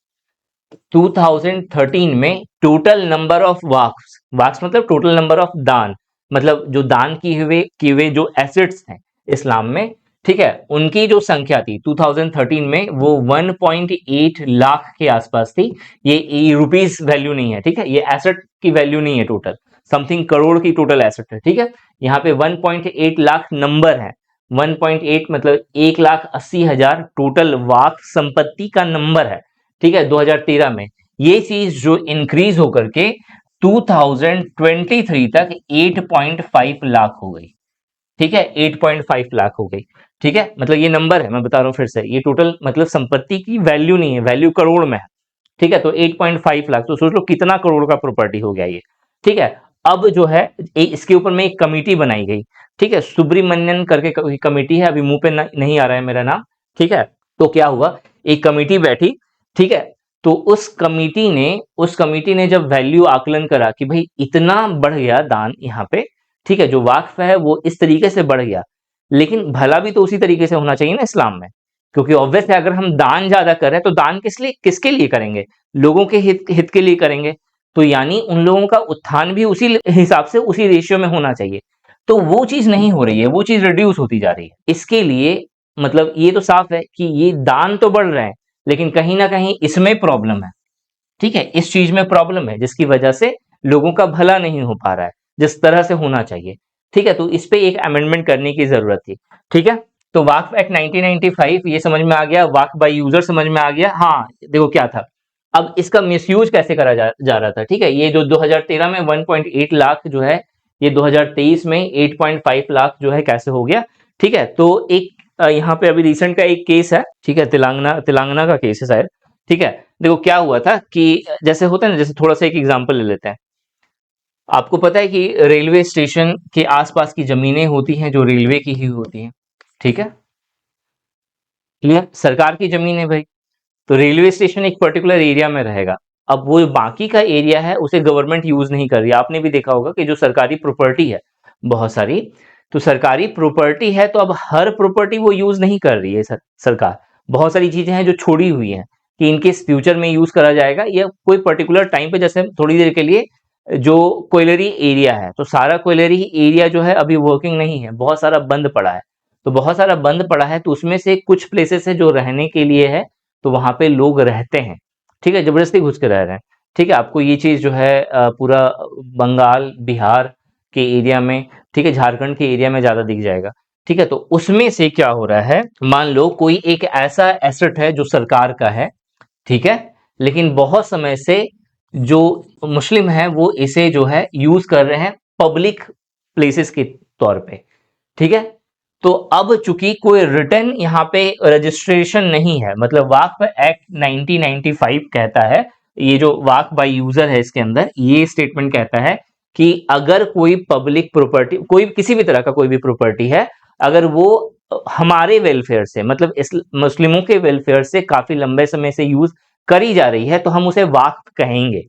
2013 में total number of wax, wax मतलब टोटल नंबर ऑफ दान, मतलब जो दान किए हुए जो एसेट्स हैं इस्लाम में, ठीक है, उनकी जो संख्या थी 2013 में वो 1.8 लाख के आसपास थी। ये रुपीस वैल्यू नहीं है, ठीक है, ये एसेट की वैल्यू नहीं है, टोटल समथिंग करोड़ की टोटल एसेट है, ठीक है? यहाँ पे 1.8 लाख नंबर है, 1.8 मतलब 1,80,000 टोटल वाक संपत्ति का नंबर है, ठीक है, 2013 में। ये चीज जो इंक्रीज होकर के 2023 तक 8.5 लाख हो गई, ठीक है, 8.5 लाख हो गई, ठीक है? मतलब ये नंबर है, मैं बता रहा हूं फिर से, ये टोटल मतलब संपत्ति की वैल्यू नहीं है, वैल्यू करोड़ में है, ठीक है? तो 8.5 लाख, तो सोच लो कितना करोड़ का प्रॉपर्टी हो गया ये, ठीक है? अब जो है इसके ऊपर में एक कमिटी बनाई गई, ठीक है, सुब्रमण्यन करके कमिटी है, अभी मुंह पे नहीं आ रहा है मेरा नाम, ठीक है? तो क्या हुआ, एक कमिटी बैठी, ठीक है, तो उस कमिटी ने जब वैल्यू आकलन करा कि भाई इतना बढ़ गया दान यहाँ पे, ठीक है, जो वाक्फ है वो इस तरीके से बढ़ गया, लेकिन भला भी तो उसी तरीके से होना चाहिए ना इस्लाम में, क्योंकि ऑब्वियस है अगर हम दान ज्यादा कर रहे हैं तो दान किसके लिए करेंगे, लोगों के हित के लिए करेंगे, तो यानी उन लोगों का उत्थान भी उसी हिसाब से उसी रेशियो में होना चाहिए, तो वो चीज नहीं हो रही है, वो चीज रिड्यूस होती जा रही है। इसके लिए मतलब ये तो साफ है कि ये दान तो बढ़ रहे हैं लेकिन कहीं ना कहीं इसमें प्रॉब्लम है, ठीक है, इस चीज में प्रॉब्लम है जिसकी वजह से लोगों का भला नहीं हो पा रहा है जिस तरह से होना चाहिए। ठीक है, तो इस पे एक अमेंडमेंट करने की जरूरत थी। ठीक है, तो वक्फ एक्ट 1995 ये समझ में आ गया, वक्फ बाय यूजर समझ में आ गया। हाँ देखो क्या था, अब इसका मिसयूज कैसे करा जा रहा था। ठीक है, ये जो 2013 में 1.8 लाख जो है, ये 2023 में 8.5 लाख जो है कैसे हो गया। ठीक है, तो एक यहाँ पे अभी रिसेंट का एक केस है। ठीक है, तेलंगाना का केस है शायद। ठीक है, देखो क्या हुआ था कि जैसे होता है ना, जैसे थोड़ा सा एक एग्जांपल ले लेते हैं। आपको पता है कि रेलवे स्टेशन के आसपास की जमीनें होती हैं जो रेलवे की ही होती हैं। ठीक है, क्लियर, सरकार की जमीन है भाई। तो रेलवे स्टेशन एक पर्टिकुलर एरिया में रहेगा। अब वो बाकी का एरिया है उसे गवर्नमेंट यूज नहीं कर रही। आपने भी देखा होगा कि जो सरकारी प्रॉपर्टी है बहुत सारी, तो सरकारी प्रॉपर्टी है तो अब हर प्रॉपर्टी वो यूज नहीं कर रही है सरकार। बहुत सारी चीजें हैं जो छोड़ी हुई हैं कि इनके फ्यूचर में यूज करा जाएगा, या कोई पर्टिकुलर टाइम पे, जैसे थोड़ी देर के लिए जो कोयलरी एरिया है, तो सारा कोयलरी एरिया जो है अभी वर्किंग नहीं है, बहुत सारा बंद पड़ा है। तो बहुत सारा बंद पड़ा है, तो उसमें से कुछ प्लेसेस है जो रहने के लिए है, तो वहां पे लोग रहते हैं। ठीक है, जबरदस्ती घुस के रह रहे हैं। ठीक है, आपको ये चीज जो है पूरा बंगाल बिहार के एरिया में, ठीक है, झारखंड के एरिया में ज्यादा दिख जाएगा। ठीक है, तो उसमें से क्या हो रहा है, मान लो कोई एक ऐसा एसेट है जो सरकार का है। ठीक है, लेकिन बहुत समय से जो मुस्लिम है वो इसे जो है यूज कर रहे हैं पब्लिक प्लेसेस के तौर पे। ठीक है, तो अब चूंकि कोई रिटर्न यहाँ पे रजिस्ट्रेशन नहीं है, मतलब वक्फ एक्ट 1995 कहता है, ये जो वक्फ बाय यूजर है इसके अंदर ये स्टेटमेंट कहता है कि अगर कोई पब्लिक प्रॉपर्टी, कोई किसी भी तरह का कोई भी प्रॉपर्टी है, अगर वो हमारे वेलफेयर से, मतलब इस मुस्लिमों के वेलफेयर से काफी लंबे समय से यूज करी जा रही है, तो हम उसे वक्फ कहेंगे।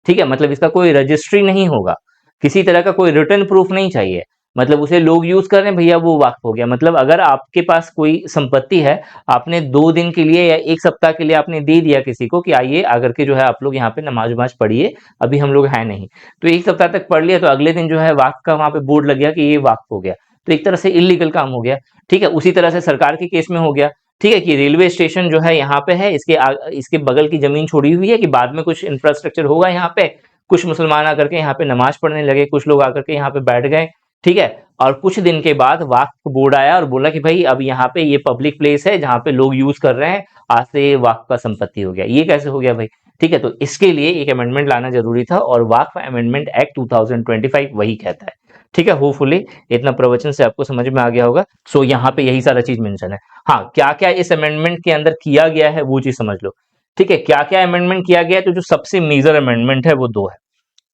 ठीक है, मतलब इसका कोई रजिस्ट्री नहीं होगा, किसी तरह का कोई रिटर्न प्रूफ नहीं चाहिए, मतलब उसे लोग यूज कर रहे हैं भैया, वो वक्फ हो गया। मतलब अगर आपके पास कोई संपत्ति है, आपने 2 दिन के लिए या 1 सप्ताह के लिए आपने दे दिया किसी को कि आइए आकर के जो है आप लोग यहाँ पे नमाज वमाज पढ़िए, अभी हम लोग है नहीं, तो 1 सप्ताह तक पढ़ लिया, तो अगले दिन जो है वक्फ का वहां पे बोर्ड लग गया कि ये वक्फ हो गया, तो एक तरह से इलीगल काम हो गया। ठीक है, उसी तरह से सरकार के केस में हो गया। ठीक है, कि रेलवे स्टेशन जो है यहाँ पे है, इसके बगल की जमीन छोड़ी हुई है कि बाद में कुछ इंफ्रास्ट्रक्चर होगा यहाँ पे, कुछ मुसलमान आकर के यहाँ पे नमाज पढ़ने लगे, कुछ लोग आकर के यहाँ पे बैठ गए। ठीक है, और कुछ दिन के बाद वक्फ बोर्ड आया और बोला कि भाई अब यहाँ पे ये पब्लिक प्लेस है जहाँ पे लोग यूज कर रहे हैं, आज से ये वक्फ का संपत्ति हो गया। ये कैसे हो गया भाई। ठीक है, तो इसके लिए एक अमेंडमेंट लाना जरूरी था, और वक्फ अमेंडमेंट एक्ट 2025 वही कहता है। ठीक है, होपफुली इतना प्रवचन से आपको समझ में आ गया होगा। सो यहाँ पे यही सारा चीज मेंशन है। हाँ, क्या क्या इस अमेंडमेंट के अंदर किया गया है वो चीज समझ लो। ठीक है, क्या क्या अमेंडमेंट किया गया है, तो जो सबसे मेजर अमेंडमेंट है वो 2 है।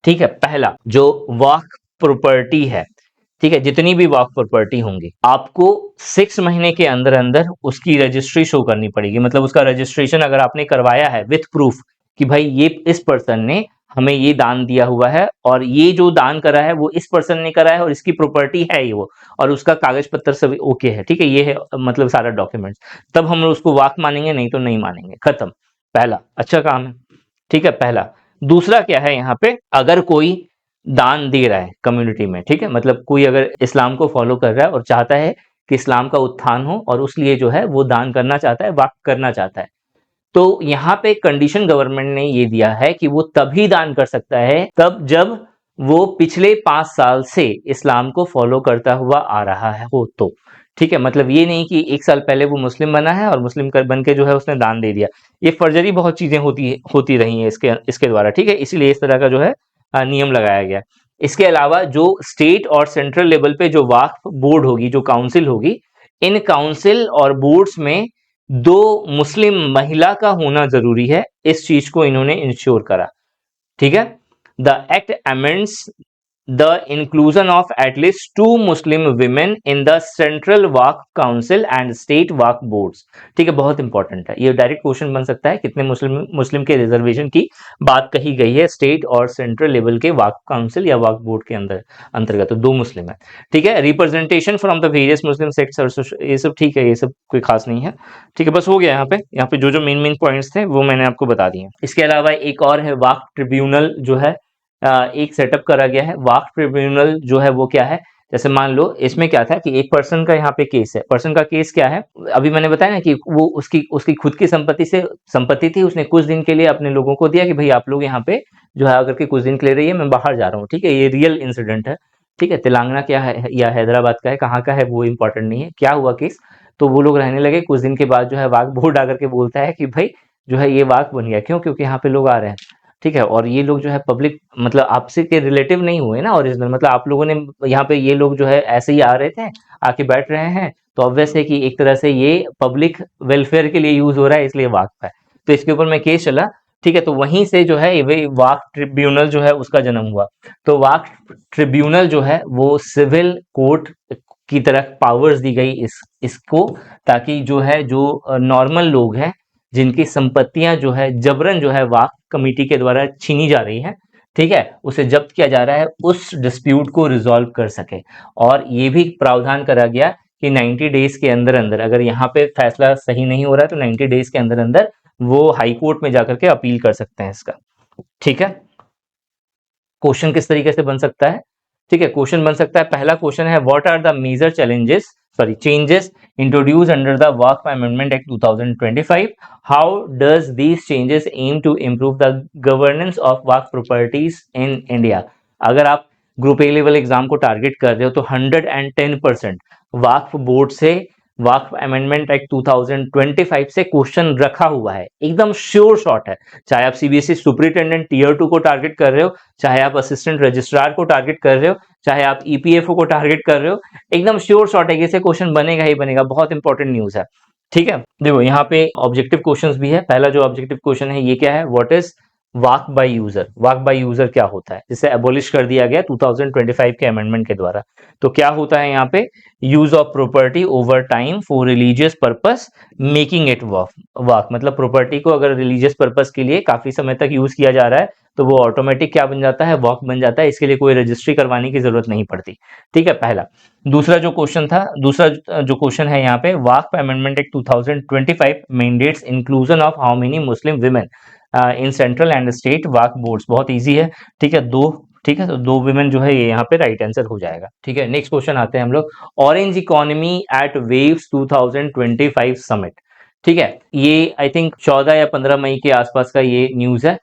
ठीक है, पहला जो वक्फ प्रॉपर्टी है, ठीक है, जितनी भी वक्फ प्रॉपर्टी होंगी, आपको 6 महीने के अंदर अंदर उसकी रजिस्ट्री शो करनी पड़ेगी। मतलब उसका रजिस्ट्रेशन अगर आपने करवाया है विथ प्रूफ कि भाई ये इस पर्सन ने हमें ये दान दिया हुआ है, और ये जो दान करा है वो इस पर्सन ने करा है, और इसकी प्रॉपर्टी है ये वो, और उसका कागज पत्र सब ओके है। ठीक है, ये है मतलब सारा डॉक्यूमेंट्स, तब हम उसको वक्फ मानेंगे, नहीं तो नहीं मानेंगे, खत्म। पहला अच्छा काम है। ठीक है, पहला। दूसरा क्या है यहाँ पे, अगर कोई दान दे रहा है कम्युनिटी में, ठीक है, मतलब कोई अगर इस्लाम को फॉलो कर रहा है और चाहता है कि इस्लाम का उत्थान हो, और उसलिए जो है वो दान करना चाहता है, वक्फ करना चाहता है, तो यहाँ पे कंडीशन गवर्नमेंट ने ये दिया है कि वो तभी दान कर सकता है तब जब वो पिछले 5 साल से इस्लाम को फॉलो करता हुआ आ रहा है हो तो। ठीक है, मतलब ये नहीं कि 1 साल पहले वो मुस्लिम बना है और मुस्लिम बन के जो है उसने दान दे दिया। ये फर्जरी बहुत चीजें होती रही हैं इसके द्वारा। ठीक है, इसीलिए इस तरह का जो है नियम लगाया गया। इसके अलावा जो स्टेट और सेंट्रल लेवल पे जो वक्फ बोर्ड होगी, जो काउंसिल होगी, इन काउंसिल और बोर्ड्स में 2 मुस्लिम महिला का होना जरूरी है। इस चीज को इन्होंने इंश्योर करा। ठीक है, the act amends the inclusion of at least 2 Muslim women in the Central Waqf Council and State Waqf Boards। ठीक है, बहुत इंपॉर्टेंट है, ये डायरेक्ट क्वेश्चन बन सकता है, कितने मुस्लिम के रिजर्वेशन की बात कही गई है स्टेट और सेंट्रल लेवल के वक्फ काउंसिल या वक्फ बोर्ड के अंदर अंतर्गत, तो 2 मुस्लिम है। ठीक है, representation from the various Muslim sects, ये सब ठीक है, ये सब कोई खास नहीं है। ठीक है, बस हो गया। यहाँ पे जो मेन पॉइंट्स थे वो मैंने आपको बता दिए। इसके अलावा एक और है, वक्फ ट्रिब्यूनल जो है एक सेटअप करा गया है। वक्फ ट्रिब्यूनल जो है वो क्या है, जैसे मान लो इसमें क्या था कि एक पर्सन का यहाँ पे केस है, पर्सन का केस क्या है, अभी मैंने बताया ना कि वो उसकी उसकी खुद की संपत्ति थी, उसने कुछ दिन के लिए अपने लोगों को दिया कि भाई आप लोग यहाँ पे जो है आकर के कुछ दिन के लिए रहिए, मैं बाहर जा रहा हूँ, ठीक है, ये रियल इंसिडेंट है, ठीक है, तेलंगाना क्या है या हैदराबाद का है, कहाँ का है वो इंपॉर्टेंट नहीं है, क्या हुआ केस, तो वो लोग रहने लगे, कुछ दिन के बाद जो है वाघ बोर्ड आकर के बोलता है कि भाई जो है ये वाघ बन गया, क्यों, क्योंकि यहाँ पे लोग आ रहे हैं, ठीक है, और ये लोग जो है पब्लिक मतलब आपसे के रिलेटिव नहीं हुए ना ओरिजिनल, मतलब आप लोगों ने यहाँ पे ये लोग जो है ऐसे ही आ रहे थे, आके बैठ रहे हैं, तो ऑब्वियस है कि एक तरह से ये पब्लिक वेलफेयर के लिए यूज हो रहा है, इसलिए वाक है, तो इसके ऊपर में केस चला, ठीक है, तो वहीं से जो है वे वाक ट्रिब्यूनल जो है उसका जन्म हुआ। तो वाक ट्रिब्यूनल जो है वो सिविल कोर्ट की तरह पावर्स दी गई इसको, ताकि जो है जो नॉर्मल लोग हैं जिनकी संपत्तियां जो है जबरन जो है वाक कमेटी के द्वारा छीनी जा रही हैं, ठीक है, उसे जब्त किया जा रहा है, उस डिस्प्यूट को रिजॉल्व कर सके। और ये भी प्रावधान करा गया कि 90 डेज के अंदर अंदर अगर यहाँ पे फैसला सही नहीं हो रहा है तो 90 डेज के अंदर अंदर वो हाई कोर्ट में जाकर के अपील कर सकते हैं इसका, ठीक है। क्वेश्चन किस तरीके से बन सकता है, ठीक है, क्वेश्चन बन सकता है, पहला क्वेश्चन है what are the major changes introduce under the waqf amendment act 2025, how does these changes aim to improve the governance of waqf properties in India. अगर आप ग्रुप ए लेवल एग्जाम को टारगेट कर रहे हो तो 110% वाकफ बोर्ड से वाकफ अमेंडमेंट एक्ट 2025 से question रखा हुआ है, एकदम श्योर शॉट है, चाहे आप सीबीएसई सुपरिटेंडेंट टीयर 2 को टारगेट कर रहे हो, चाहे आप असिस्टेंट रजिस्ट्रार को टारगेट कर रहे हो, चाहे आप ईपीएफओ को टारगेट कर रहे हो, एकदम श्योर शॉट है कि इसे क्वेश्चन बनेगा ही बनेगा, बहुत इंपॉर्टेंट न्यूज है, ठीक है। देखो यहाँ पे ऑब्जेक्टिव क्वेश्चंस भी है, पहला जो ऑब्जेक्टिव क्वेश्चन है ये क्या है, what is walk by user, walk by user क्या होता है, जिसे एबोलिश कर दिया गया 2025 के अमेंडमेंट के द्वारा। तो क्या होता है यहाँ पे, use of property over time for religious purpose making it waqf, मतलब प्रॉपर्टी को अगर रिलीजियस पर्पस के लिए काफी समय तक यूज किया जा रहा है तो वो ऑटोमेटिक क्या बन जाता है, वॉक बन जाता है, इसके लिए कोई रजिस्ट्री करवाने की जरूरत नहीं पड़ती, ठीक है, पहला। दूसरा जो क्वेश्चन था, दूसरा जो क्वेश्चन है यहाँ पे, waqf amendment act 2025 mandates inclusion of how many Muslim women in central and state waqf boards, बहुत इजी है, ठीक है, दो, ठीक है, तो दो विमेन जो है ये यहाँ पे राइट आंसर हो जाएगा, ठीक है। नेक्स्ट क्वेश्चन आते हैं हम लोग, orange economy eight waves 2025 summit, ठीक है, ये आई थिंक 14 या 15 मई के आसपास का ये न्यूज है।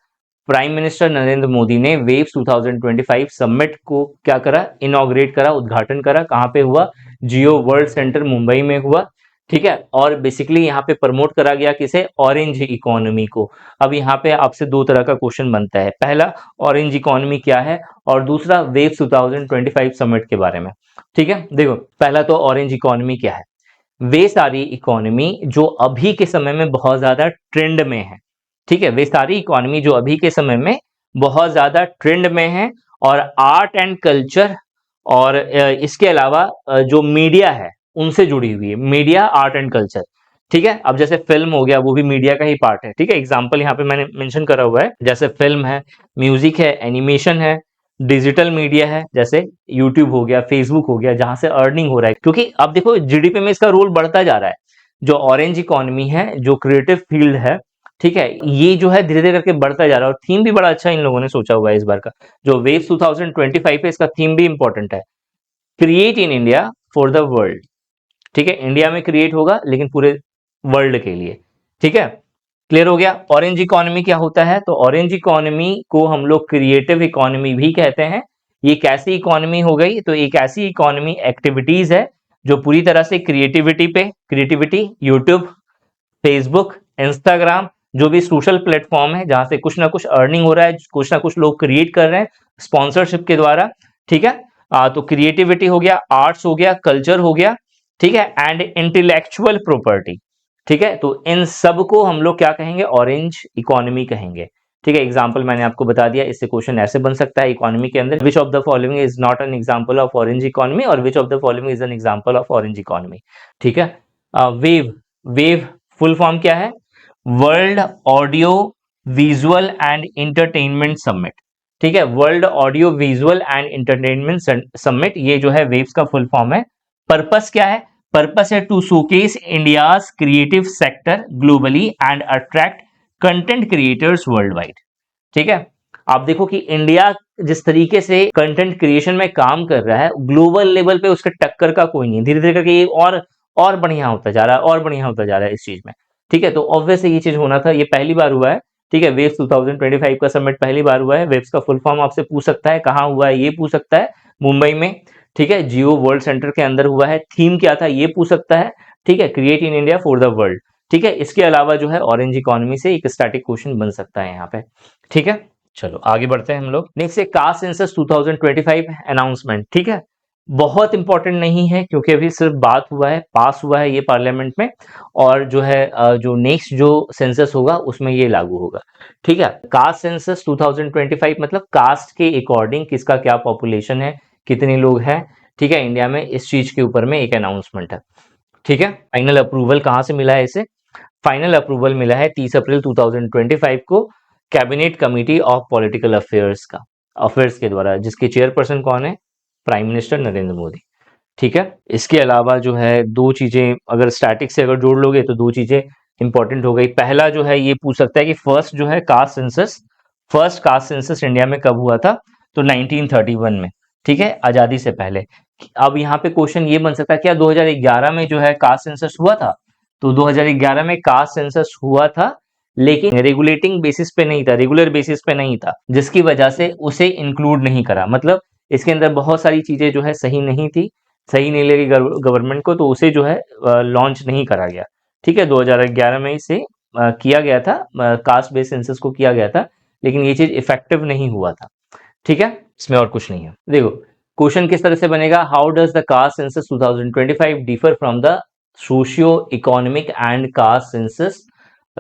प्राइम मिनिस्टर नरेंद्र मोदी ने वेव्स 2025 समिट को क्या करा, इनॉग्रेट करा, उद्घाटन करा, कहां पे हुआ, जियो वर्ल्ड सेंटर मुंबई में हुआ, ठीक है, और बेसिकली यहाँ पे प्रमोट करा गया किसे, ऑरेंज इकोनॉमी को। अब यहाँ पे आपसे दो तरह का क्वेश्चन बनता है, पहला ऑरेंज इकोनॉमी क्या है, और दूसरा वेव्स 2025 समिट के बारे में, ठीक है। देखो पहला तो ऑरेंज इकोनॉमी क्या है, वे सारी इकोनॉमी जो अभी के समय में बहुत ज्यादा ट्रेंड में है, ठीक है, वे सारी इकोनॉमी जो अभी के समय में बहुत ज्यादा ट्रेंड में है, और आर्ट एंड कल्चर और इसके अलावा जो मीडिया है उनसे जुड़ी हुई है, मीडिया आर्ट एंड कल्चर, ठीक है। अब जैसे फिल्म हो गया वो भी मीडिया का ही पार्ट है, ठीक है, एग्जाम्पल यहाँ पे मैंने मेंशन करा हुआ है, जैसे फिल्म है, म्यूजिक है, एनिमेशन है, डिजिटल मीडिया है, जैसे यूट्यूब हो गया, फेसबुक हो गया, जहां से अर्निंग हो रहा है, क्योंकि अब देखो जीडीपी में इसका रोल बढ़ता जा रहा है, जो ऑरेंज इकोनॉमी है, जो क्रिएटिव फील्ड है, ठीक है, ये जो है धीरे धीरे करके बढ़ता जा रहा है, और थीम भी बड़ा अच्छा इन लोगों ने सोचा हुआ है इस बार का, जो वेव 2025 है इसका थीम भी इंपॉर्टेंट है, create in India for the world, ठीक है, इंडिया में क्रिएट होगा लेकिन पूरे वर्ल्ड के लिए, ठीक है, क्लियर हो गया। ऑरेंज इकोनॉमी क्या होता है, तो ऑरेंज इकोनॉमी को हम लोग क्रिएटिव इकोनॉमी भी कहते हैं। ये कैसी इकोनॉमी हो गई, तो एक ऐसी इकोनॉमी एक्टिविटीज है जो पूरी तरह से क्रिएटिविटी यूट्यूब, फेसबुक, इंस्टाग्राम, जो भी सोशल प्लेटफॉर्म है जहां से कुछ ना कुछ अर्निंग हो रहा है, कुछ ना कुछ लोग क्रिएट कर रहे हैं स्पॉन्सरशिप के द्वारा, ठीक है। तो क्रिएटिविटी हो गया, आर्ट्स हो गया, कल्चर हो गया, ठीक है, एंड इंटेलेक्चुअल प्रॉपर्टी, ठीक है, तो इन सब को हम लोग क्या कहेंगे, ऑरेंज इकोनॉमी कहेंगे, ठीक है। एग्जांपल मैंने आपको बता दिया, इससे क्वेश्चन ऐसे बन सकता है इकोनॉमी के अंदर, which of the following is not an example of orange economy, और which of the following is an example of orange economy, ठीक है। वेव, वेव फुल फॉर्म क्या है, world audio visual and entertainment summit, ठीक है, world audio visual and entertainment summit, ये जो है वेव्स का फुल फॉर्म है। पर्पस क्या है, पर्पस है to showcase India's creative sector globally and attract content creators worldwide, ठीक है। आप देखो कि इंडिया जिस तरीके से कंटेंट क्रिएशन में काम कर रहा है, ग्लोबल लेवल पे उसके टक्कर का कोई नहीं है। धीरे धीरे करके ये और बढ़िया होता जा रहा है, और बढ़िया होता जा रहा है इस चीज में। ठीक है, तो ऑब्वियसली ये चीज होना था, ये पहली बार हुआ है। ठीक है, वेव्स 2025 का समिट पहली बार हुआ है। वेव्स का फुल फॉर्म आपसे पूछ सकता है, कहाँ हुआ है ये पूछ सकता है, मुंबई में। ठीक है, जियो वर्ल्ड सेंटर के अंदर हुआ है। थीम क्या था ये पूछ सकता है। ठीक है, create in India for the world. ठीक है, इसके अलावा जो है ऑरेंज इकोनॉमी से एक स्टैटिक क्वेश्चन बन सकता है यहाँ पे। ठीक है, चलो आगे बढ़ते हैं हम लोग। नेक्स्ट है कास्ट सेंसस 2025 अनाउंसमेंट। ठीक है, बहुत इंपॉर्टेंट नहीं है क्योंकि अभी सिर्फ बात हुआ है, पास हुआ है ये पार्लियामेंट में, और जो है जो नेक्स्ट जो सेंसस होगा उसमें ये लागू होगा। ठीक है, कास्ट सेंसस 2025 मतलब कास्ट के अकॉर्डिंग किसका क्या पॉपुलेशन है, कितने लोग हैं। ठीक है, इंडिया में इस चीज के ऊपर में एक अनाउंसमेंट है। ठीक है, फाइनल अप्रूवल कहाँ से मिला है इसे? फाइनल अप्रूवल मिला है 30 अप्रैल 2025 को cabinet committee of political affairs के द्वारा, जिसके चेयरपर्सन कौन है? Prime minister Narendra Modi. ठीक है, इसके अलावा जो है दो चीजें अगर स्टैटिक से अगर जोड़ लोगे तो दो चीजें इंपॉर्टेंट हो गई। पहला जो है ये पूछ सकता है कि फर्स्ट कास्ट सेंसस इंडिया में कब हुआ था? तो 1931 में। ठीक है, आजादी से पहले। अब यहाँ पे क्वेश्चन ये बन सकता है क्या 2011 में जो है कास्ट सेंसस हुआ था? तो 2011 में कास्ट सेंसस हुआ था, लेकिन रेगुलेटिंग बेसिस पे नहीं था, रेगुलर बेसिस पे नहीं था, जिसकी वजह से उसे इंक्लूड नहीं करा। मतलब इसके अंदर बहुत सारी चीजें जो है सही नहीं थी, सही नहीं लगी गवर्नमेंट को, तो उसे जो है लॉन्च नहीं करा गया। ठीक है, 2011 में इसे किया गया था, कास्ट बेस्ड सेंसस को किया गया था, लेकिन ये चीज इफेक्टिव नहीं हुआ था। ठीक है, इसमें और कुछ नहीं है। देखो क्वेश्चन किस तरह से बनेगा, how does the caste census 2025 differ from the socio economic and caste census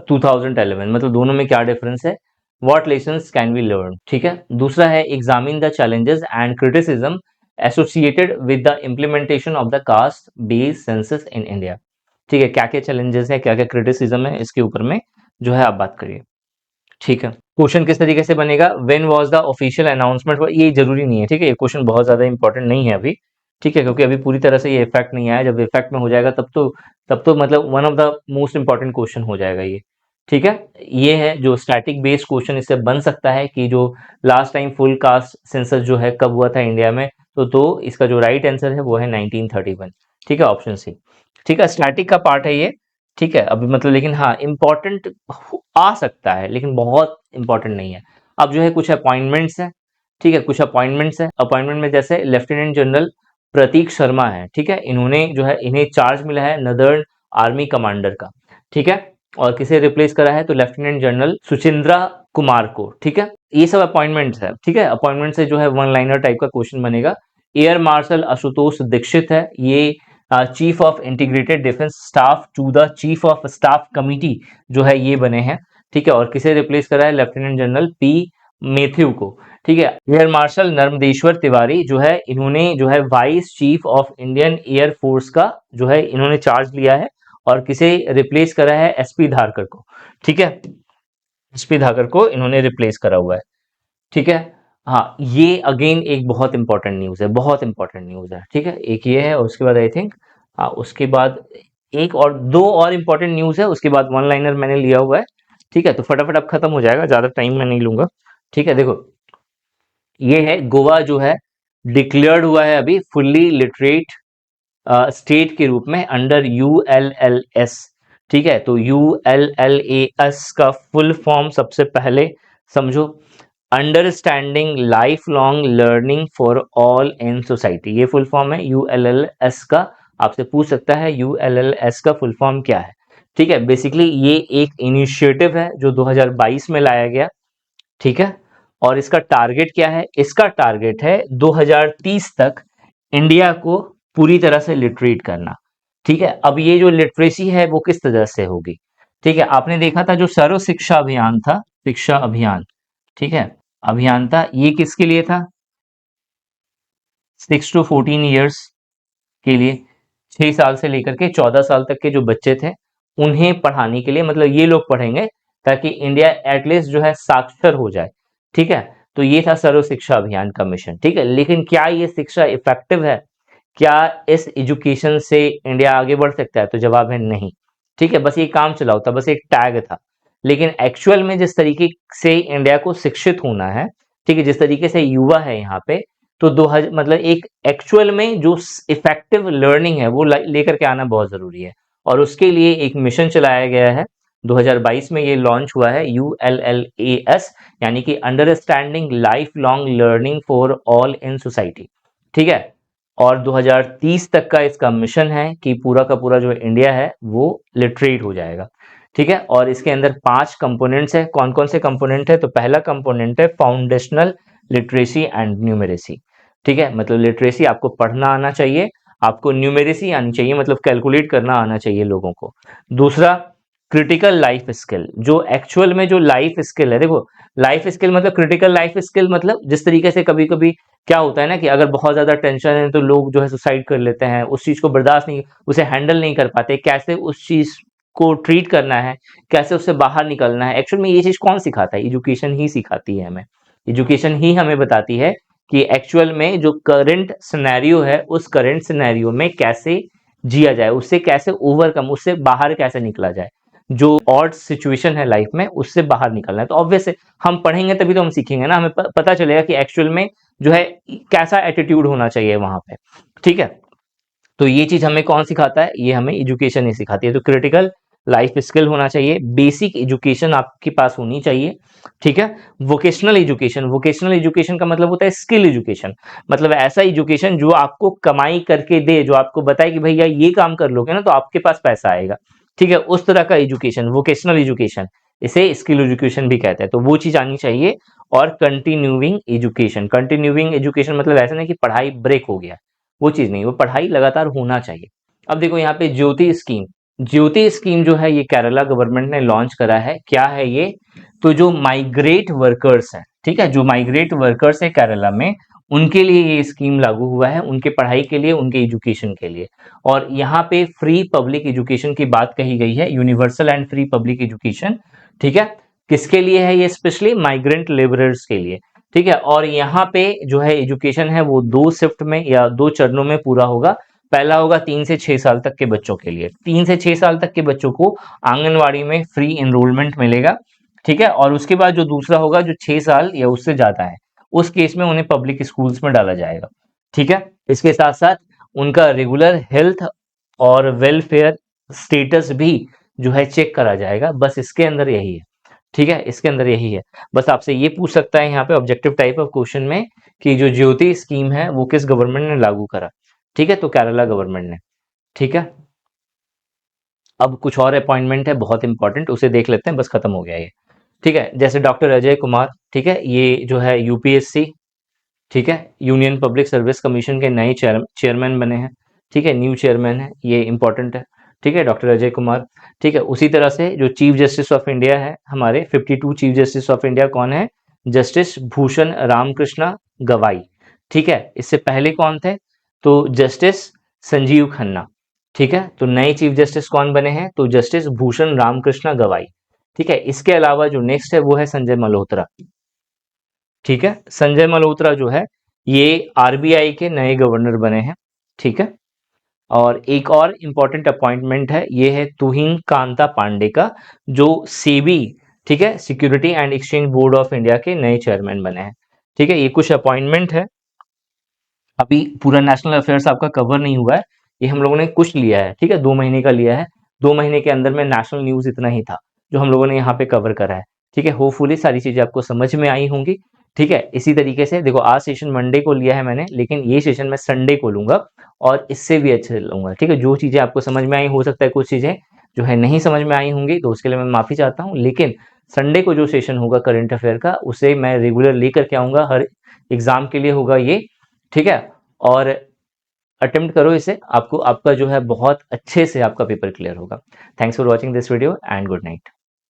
2011, मतलब दोनों में क्या डिफरेंस है, what lessons can be learn. ठीक है, दूसरा है examine the challenges and criticism associated with the implementation of the caste based census in India. ठीक है, क्या क्या चैलेंजेस है, क्या क्या क्रिटिसिज्म है, इसके ऊपर में जो है आप बात करिए। ठीक है, क्वेश्चन किस तरीके से बनेगा, when was the official announcement, ये जरूरी नहीं है। ठीक है, ये क्वेश्चन बहुत ज्यादा इंपॉर्टेंट नहीं है अभी। ठीक है, क्योंकि अभी पूरी तरह से ये इफेक्ट नहीं आया, जब इफेक्ट में हो जाएगा तब तो मतलब one of the most important question हो जाएगा ये। ठीक है, ये है जो स्टैटिक बेस्ड क्वेश्चन इससे बन सकता है कि जो last time full caste census जो है कब हुआ था इंडिया में, तो इसका जो राइट आंसर है वो है 1931। ठीक है, ऑप्शन सी। ठीक है, स्टैटिक का पार्ट है ये। ठीक है, अभी मतलब लेकिन हाँ इंपॉर्टेंट आ सकता है, लेकिन बहुत इंपॉर्टेंट नहीं है। अब जो है कुछ अपॉइंटमेंट्स है। ठीक है, कुछ अपॉइंटमेंट्स है। अपॉइंटमेंट में जैसे लेफ्टिनेंट जनरल प्रतीक शर्मा है। ठीक है, इन्होंने जो है इन्हें चार्ज मिला है नदर्न आर्मी कमांडर का। ठीक है, और किसे रिप्लेस करा है? तो लेफ्टिनेंट जनरल सुचिंद्रा कुमार को। ठीक है, ये सब अपॉइंटमेंट्स है। ठीक है, अपॉइंटमेंट से जो है वन लाइनर टाइप का क्वेश्चन बनेगा। एयर मार्शल आशुतोष दीक्षित है, ये chief of integrated defence staff to the chief of staff committee जो है ये बने हैं। ठीक है, और किसे रिप्लेस करा है? लेफ्टिनेंट जनरल पी मेथ्यू को। ठीक है, एयर मार्शल नर्मदेश्वर तिवारी जो है इन्होंने जो है vice chief of Indian air force का जो है इन्होंने चार्ज लिया है, और किसे रिप्लेस करा है? एसपी धारकर को। ठीक है, एसपी धारकर को इन्होंने रिप्लेस करा हुआ है। ठीक है, हाँ ये अगेन एक बहुत इंपॉर्टेंट न्यूज है, बहुत इंपॉर्टेंट न्यूज है। ठीक है, एक ये है और उसके बाद आई थिंक हाँ उसके बाद एक और दो और इंपॉर्टेंट न्यूज है, उसके बाद वन लाइनर मैंने लिया हुआ है। ठीक है, तो फटाफट अब खत्म हो जाएगा, ज्यादा टाइम मैं नहीं लूंगा। ठीक है, देखो ये है गोवा जो है डिक्लेयर्ड हुआ है अभी फुल्ली लिटरेट स्टेट के रूप में अंडर ULLS। ठीक है, तो ULLAS का फुल फॉर्म सबसे पहले समझो, understanding life long learning for all in society. ये फुल फॉर्म है ULLS का। आपसे पूछ सकता है ULLS का फुल फॉर्म क्या है। ठीक है, बेसिकली ये एक इनिशिएटिव है जो 2022 में लाया गया। ठीक है, और इसका टारगेट क्या है? इसका टारगेट है 2030 तक इंडिया को पूरी तरह से लिटरेट करना। ठीक है, अब ये जो लिटरेसी है वो किस तरह से होगी? ठीक है, आपने देखा था जो सर्व शिक्षा अभियान था, शिक्षा अभियान। ठीक है, अभियान था ये किसके लिए था? 6 to 14 ईयर्स के लिए, 6 साल से लेकर के 14 साल तक के जो बच्चे थे उन्हें पढ़ाने के लिए, मतलब ये लोग पढ़ेंगे ताकि इंडिया एटलीस्ट जो है साक्षर हो जाए। ठीक है, तो ये था सर्व शिक्षा अभियान का मिशन। ठीक है, लेकिन क्या ये शिक्षा इफेक्टिव है? क्या इस एजुकेशन से इंडिया आगे बढ़ सकता है? तो जवाब है नहीं। ठीक है, बस ये काम चलाओ था, बस एक टैग था। लेकिन एक्चुअल में जिस तरीके से इंडिया को शिक्षित होना है, ठीक है, जिस तरीके से युवा है यहाँ पे, तो 2000 मतलब एक एक्चुअल में जो इफेक्टिव लर्निंग है वो लेकर के आना बहुत जरूरी है। और उसके लिए एक मिशन चलाया गया है, 2022 में ये लॉन्च हुआ है, ULLAS, यानी कि understanding life long learning for all in society, ठीक है। और 2030 तक का इसका मिशन है कि पूरा का पूरा जो इंडिया है वो लिटरेट हो जाएगा, ठीक है। और इसके अंदर 5 कंपोनेंट्स है। कौन कौन से कंपोनेंट है? तो पहला कंपोनेंट है फाउंडेशनल लिटरेसी एंड न्यूमेरेसी, ठीक है, मतलब लिटरेसी आपको पढ़ना आना चाहिए, आपको न्यूमेरेसी आनी चाहिए, मतलब कैलकुलेट करना आना चाहिए लोगों को। दूसरा क्रिटिकल लाइफ स्किल, जो एक्चुअल में जो लाइफ स्किल है, देखो लाइफ स्किल मतलब क्रिटिकल लाइफ स्किल मतलब जिस तरीके से कभी कभी क्या होता है ना कि अगर बहुत ज्यादा टेंशन है तो लोग जो है सुसाइड कर लेते हैं, उस चीज को बर्दाश्त नहीं, उसे हैंडल नहीं कर पाते, कैसे उस चीज को ट्रीट करना है, कैसे उससे बाहर निकलना है। एक्चुअल में ये चीज कौन सिखाता है? एजुकेशन ही सिखाती है हमें। एजुकेशन ही हमें बताती है कि एक्चुअल में जो करंट सिनेरियो है उस करंट सिनेरियो में कैसे जिया जाए, उससे कैसे ओवरकम, उससे बाहर कैसे निकला जाए, जो ऑड सिचुएशन है लाइफ में उससे बाहर निकलना है। तो ऑब्वियस है हम पढ़ेंगे तभी तो हम सीखेंगे ना, हमें पता चलेगा कि एक्चुअल में जो है कैसा एटीट्यूड होना चाहिए वहां पे, ठीक है। तो ये चीज हमें कौन सिखाता है? ये हमें एजुकेशन ही सिखाती है। तो क्रिटिकल लाइफ स्किल होना चाहिए, बेसिक एजुकेशन आपके पास होनी चाहिए, ठीक है। वोकेशनल एजुकेशन, वोकेशनल एजुकेशन का मतलब होता है स्किल एजुकेशन, मतलब ऐसा एजुकेशन जो आपको कमाई करके दे, जो आपको बताए कि भैया ये काम कर लोगे ना तो आपके पास पैसा आएगा, ठीक है, उस तरह का एजुकेशन वोकेशनल एजुकेशन, इसे स्किल एजुकेशन भी कहते हैं। तो वो चीज आनी चाहिए। और कंटिन्यूइंग एजुकेशन, कंटिन्यूइंग एजुकेशन मतलब ऐसा नहीं कि पढ़ाई ब्रेक हो गया, वो चीज नहीं, वो पढ़ाई लगातार होना चाहिए। अब देखो यहाँ पे ज्योति स्कीम, ज्योति स्कीम जो है ये केरला गवर्नमेंट ने लॉन्च करा है। क्या है ये? तो जो माइग्रेट वर्कर्स है, ठीक है, जो माइग्रेट वर्कर्स है केरला में, उनके लिए ये स्कीम लागू हुआ है, उनके पढ़ाई के लिए, उनके एजुकेशन के लिए। और यहाँ पे फ्री पब्लिक एजुकेशन की बात कही गई है, universal and free public education, ठीक है। किसके लिए है ये? स्पेशली माइग्रेंट लेबरर्स के लिए, ठीक है। और यहाँ पे जो है एजुकेशन है वो 2 शिफ्ट में या 2 चरणों में पूरा होगा। पहला होगा 3 से 6 साल तक के बच्चों के लिए, 3 से 6 साल तक के बच्चों को आंगनवाड़ी में फ्री एनरोलमेंट मिलेगा, ठीक है। और उसके बाद जो दूसरा होगा जो 6 साल या उससे ज्यादा है, उस केस में उन्हें पब्लिक स्कूल्स में डाला जाएगा, ठीक है। इसके साथ साथ उनका रेगुलर हेल्थ और वेलफेयर स्टेटस भी जो है चेक करा जाएगा। बस इसके अंदर यही है, ठीक है, इसके अंदर यही है। बस आपसे ये पूछ सकता है यहाँ पे ऑब्जेक्टिव टाइप ऑफ क्वेश्चन में कि जो ज्योति स्कीम है वो किस गवर्नमेंट ने लागू करा, ठीक है, तो केरला गवर्नमेंट ने, ठीक है। अब कुछ और अपॉइंटमेंट है बहुत इंपॉर्टेंट, उसे देख लेते हैं, बस खत्म हो गया ये, ठीक है। जैसे डॉक्टर अजय कुमार, ठीक है, ये जो है यूपीएससी, ठीक है, यूनियन पब्लिक सर्विस कमीशन के नए चेयरमैन बने हैं, ठीक है, न्यू चेयरमैन है, ये इंपॉर्टेंट है, ठीक है, डॉक्टर अजय कुमार, ठीक है। उसी तरह से जो चीफ जस्टिस ऑफ इंडिया है हमारे 52 चीफ जस्टिस ऑफ इंडिया कौन है? जस्टिस भूषण रामकृष्णा गवाई, ठीक है। इससे पहले कौन थे? तो जस्टिस संजीव खन्ना, ठीक है। तो नए चीफ जस्टिस कौन बने हैं? तो जस्टिस भूषण रामकृष्णा गवाई, ठीक है। इसके अलावा जो नेक्स्ट है वो है संजय मल्होत्रा, ठीक है। संजय मल्होत्रा जो है ये आरबीआई के नए गवर्नर बने हैं, ठीक है। और एक और इंपॉर्टेंट अपॉइंटमेंट है, ये है तुहिन कांता पांडे का, जो सेबी, ठीक है, security and exchange board of India के नए चेयरमैन बने हैं, ठीक है। ये कुछ अपॉइंटमेंट है। अभी पूरा नेशनल अफेयर्स आपका कवर नहीं हुआ है, ये हम लोगों ने कुछ लिया है, ठीक है, 2 महीने का लिया है। 2 महीने के अंदर में नेशनल न्यूज इतना ही था जो हम लोगों ने यहाँ पे कवर करा है, ठीक है। होपफुली सारी चीजें आपको समझ में आई होंगी, ठीक है। इसी तरीके से देखो आज सेशन मंडे को लिया है मैंने, लेकिन ये सेशन मैं संडे को लूंगा और इससे भी अच्छे लूंगा, ठीक है। जो चीजें आपको समझ में आई, हो सकता है कुछ चीजें जो है नहीं समझ में आई होंगी, तो उसके लिए मैं माफी चाहता हूँ। लेकिन संडे को जो सेशन होगा करंट अफेयर का, उसे मैं रेगुलर लेकर के आऊंगा, हर एग्जाम के लिए होगा ये, ठीक है। और अटेम्प्ट करो इसे, आपको आपका जो है बहुत अच्छे से आपका पेपर क्लियर होगा। Thanks for watching this video and good night.